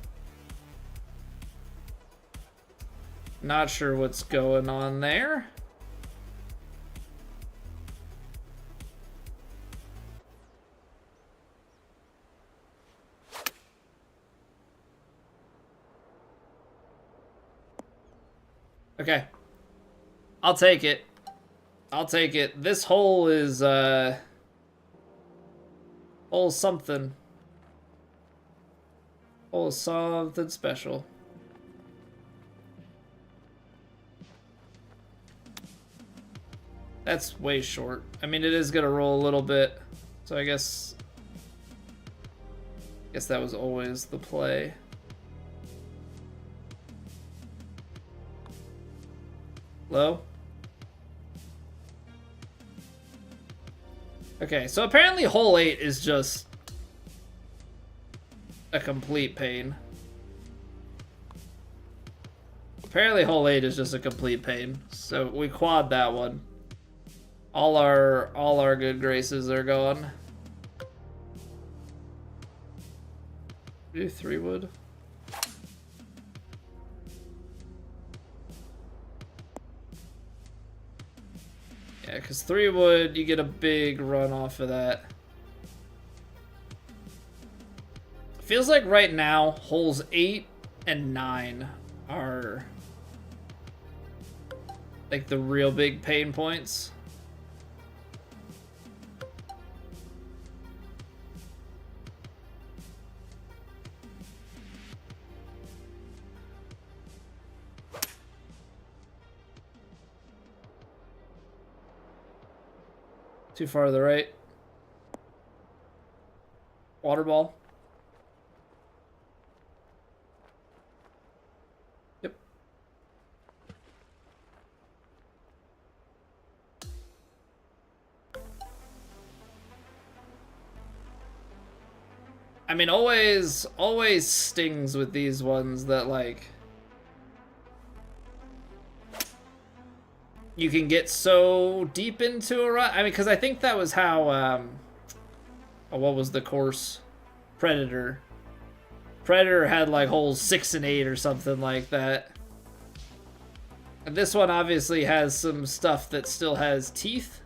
Not sure what's going on there. Okay. I'll take it. I'll take it. This hole is, hole something. Hole something special. That's way short. I mean, it is gonna roll a little bit, so I guess that was always the play. Low. Okay, so apparently hole 8 is just a complete pain. Apparently hole 8 is just a complete pain. So we quad that one. All our good graces are gone. Do 3 wood. Yeah, because 3 wood, you get a big run off of that. Feels like right now, holes 8 and 9 are like the real big pain points. Too far to the right. Water ball. Yep. I mean, always stings with these ones that, like, you can get so deep into a run. I mean, because I think that was how, what was the course? Predator. Predator had, like, holes 6 and 8 or something like that. And this one obviously has some stuff that still has teeth.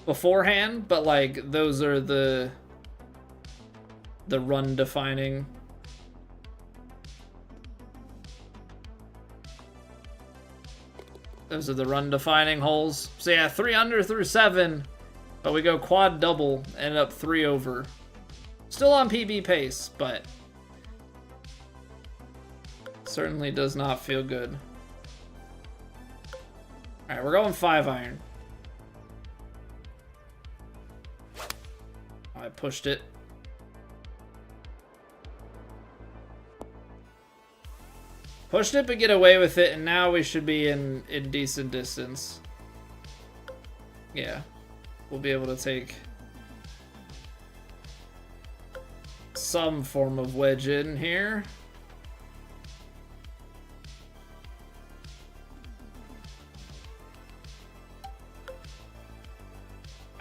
Beforehand, but, like, those are the run defining. Those are the run-defining holes. So yeah, 3 under through 7, but we go quad double, ended up 3 over. Still on PB pace, but certainly does not feel good. All right, we're going 5 iron. I pushed it. Pushed it, but get away with it, and now we should be in decent distance. Yeah. We'll be able to take some form of wedge in here.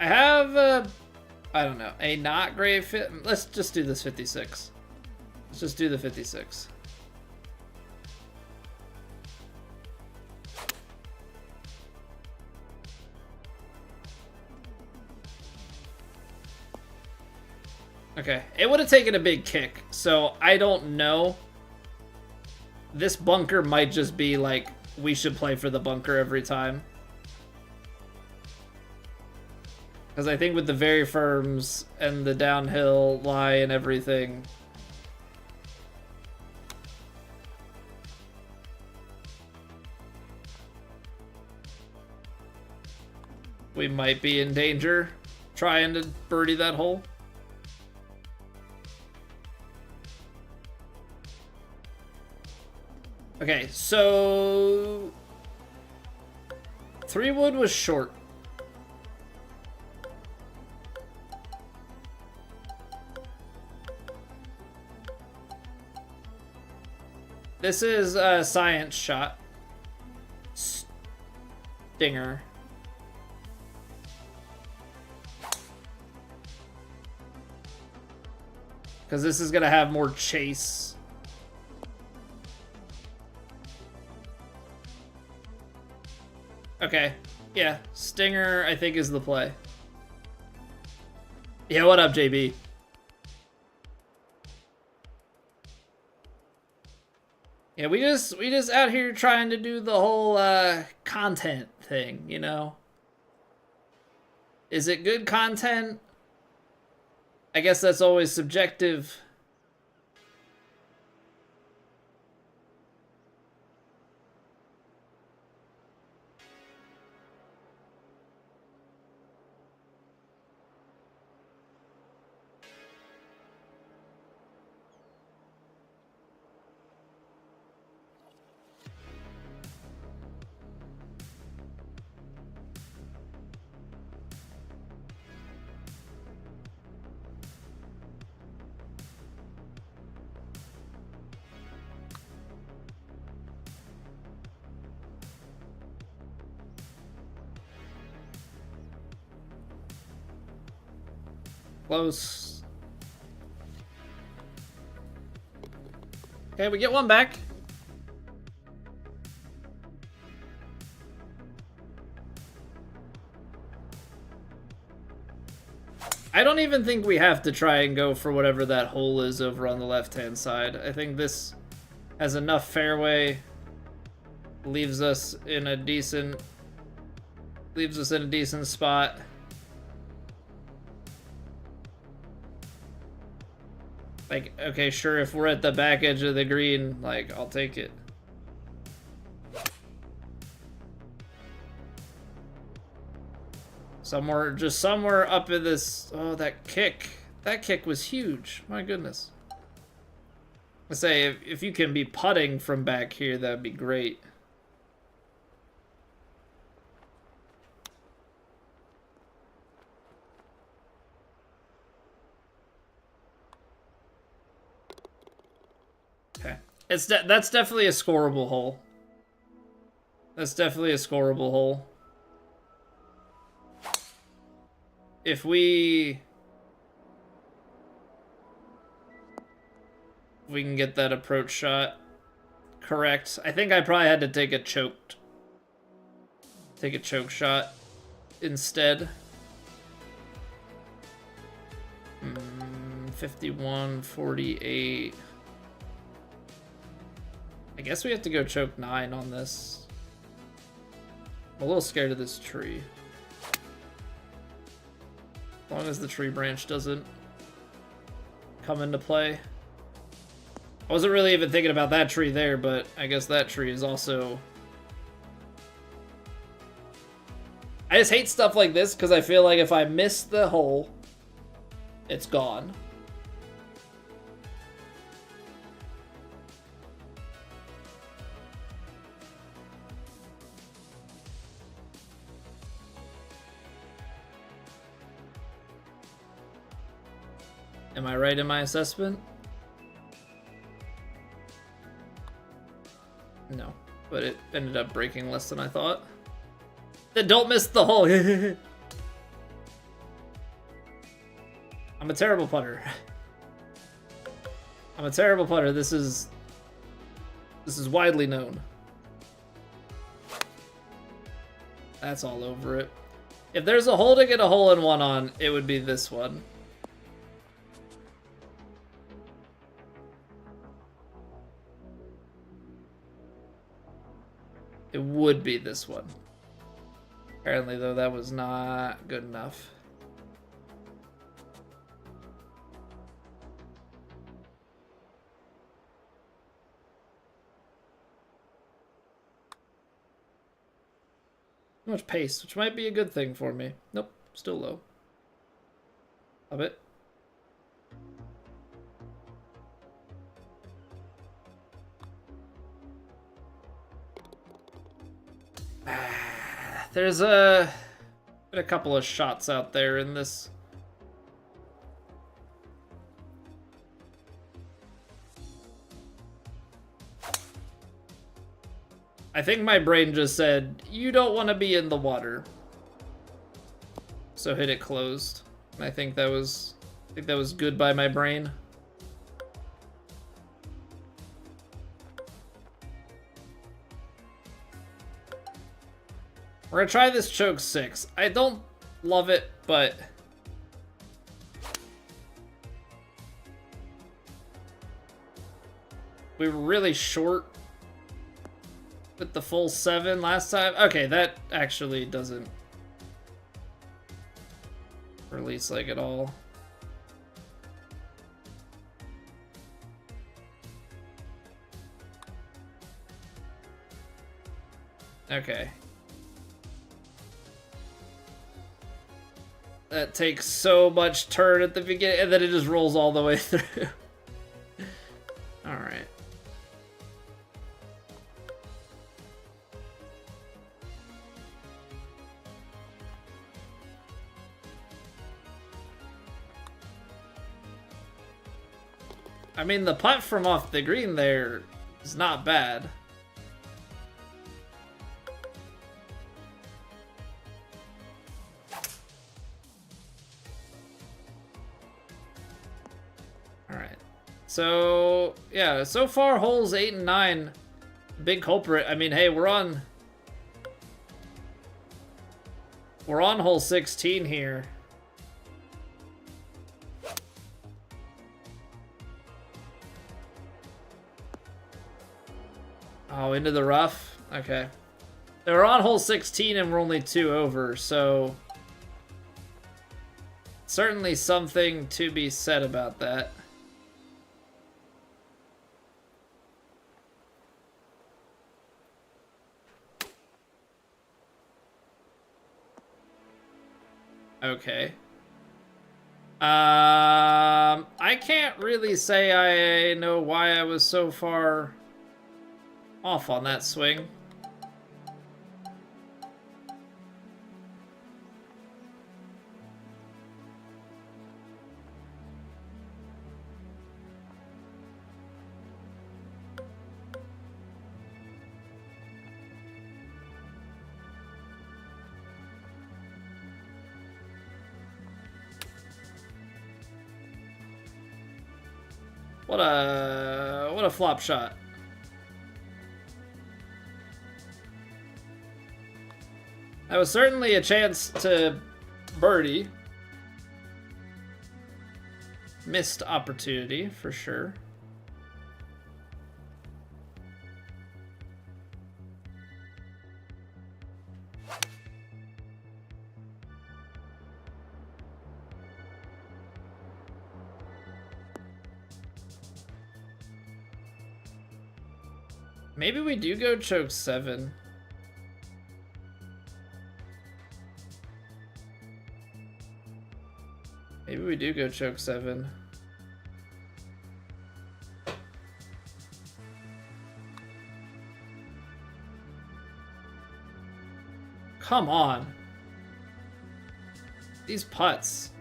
I have, I don't know, a not great fit. Let's just do this 56. Let's just do the 56. Okay, it would have taken a big kick, so I don't know. This bunker might just be like, we should play for the bunker every time. Because I think with the very firms and the downhill lie and everything, we might be in danger trying to birdie that hole. Okay, so 3 wood was short. This is a science shot. Stinger. Because this is going to have more chase. Okay. Yeah. Stinger, I think, is the play. Yeah, what up, JB? Yeah, we just out here trying to do the whole content thing, you know? Is it good content? I guess that's always subjective. Close. Okay, we get one back. I don't even think we have to try and go for whatever that hole is over on the left-hand side. I think this has enough fairway, leaves us in a decent spot. Like, okay, sure, if we're at the back edge of the green, like, I'll take it. Just somewhere up in this... Oh, that kick. That kick was huge. My goodness. I say, if you can be putting from back here, that'd be great. Okay. That's definitely a scoreable hole. That's definitely a scoreable hole. If we can get that approach shot correct. I think I probably had to take a choke shot instead. 51, 48. I guess we have to go choke 9 on this. I'm a little scared of this tree. As long as the tree branch doesn't come into play. I wasn't really even thinking about that tree there, but I guess that tree is also... I just hate stuff like this because I feel like if I miss the hole, it's gone. Am I right in my assessment? No, but it ended up breaking less than I thought. Then don't miss the hole. I'm a terrible putter. I'm a terrible putter. This is widely known. That's all over it. If there's a hole to get a hole-in-one on, it would be this one. It would be this one. Apparently, though, that was not good enough. Too much pace, which might be a good thing for me. Nope, still low. Love it. There's been a couple of shots out there in this. I think my brain just said, you don't want to be in the water. So hit it closed. And I think that was good by my brain. We're gonna try this choke 6. I don't love it, but we were really short with the full 7 last time. Okay, that actually doesn't release like at all. Okay. That takes so much turn at the beginning, and then it just rolls all the way through. Alright. I mean, the putt from off the green there is not bad. Alright. So, yeah, so far holes 8 and 9, big culprit. I mean, hey, we're on hole 16 here. Oh, into the rough? Okay. We're on hole 16 and we're only 2 over, so certainly something to be said about that. Okay. I can't really say I know why I was so far off on that swing. What a flop shot. That was certainly a chance to birdie. Missed opportunity, for sure. Maybe we do go choke 7. Maybe we do go choke 7. Come on. These putts.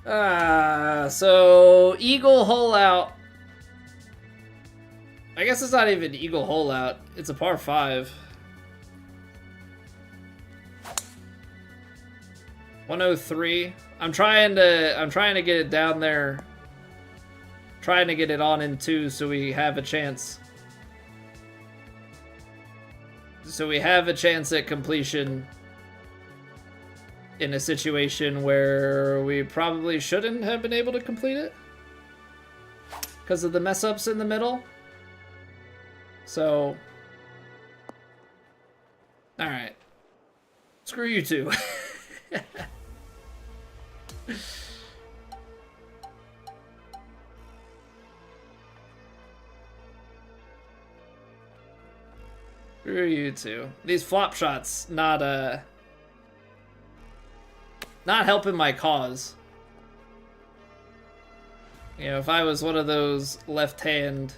So eagle hole out. I guess it's not even eagle hole out. It's a par 5. 103. I'm trying to get it down there. Trying to get it on in 2 so we have a chance. So we have a chance at completion in a situation where we probably shouldn't have been able to complete it because of the mess ups in the middle. So, all right, screw you two. Screw you two. These flop shots not helping my cause. You know, if I was one of those left-hand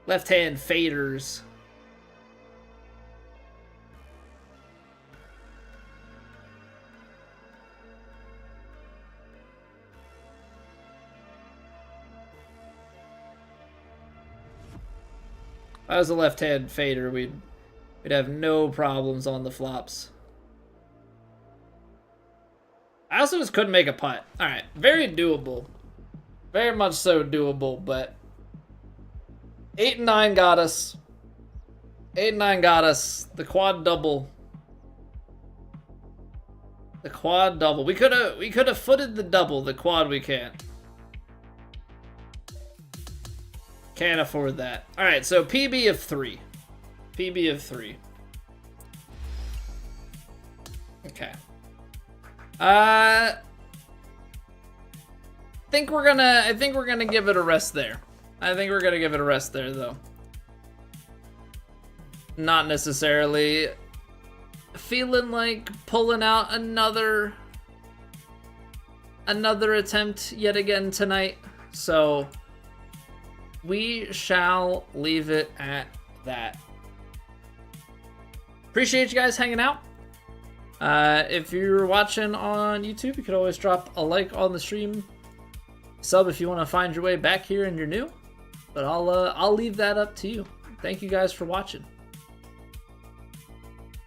faders, If I was a left-hand fader, we'd have no problems on the flops. I also just couldn't make a putt. All right, very doable. Very much so doable, but 8 and 9 got us. 8 and 9 got us. The quad double. The quad double. We could have footed the double. The quad we can't. Can't afford that. All right, so PB of 3. PB of 3. Okay. I think we're gonna give it a rest there. I think we're gonna give it a rest there, though. Not necessarily feeling like pulling out another attempt yet again tonight. So we shall leave it at that. Appreciate you guys hanging out. If you're watching on YouTube, you could always drop a like on the stream. Sub if you want to find your way back here and you're new. But I'll leave that up to you. Thank you guys for watching.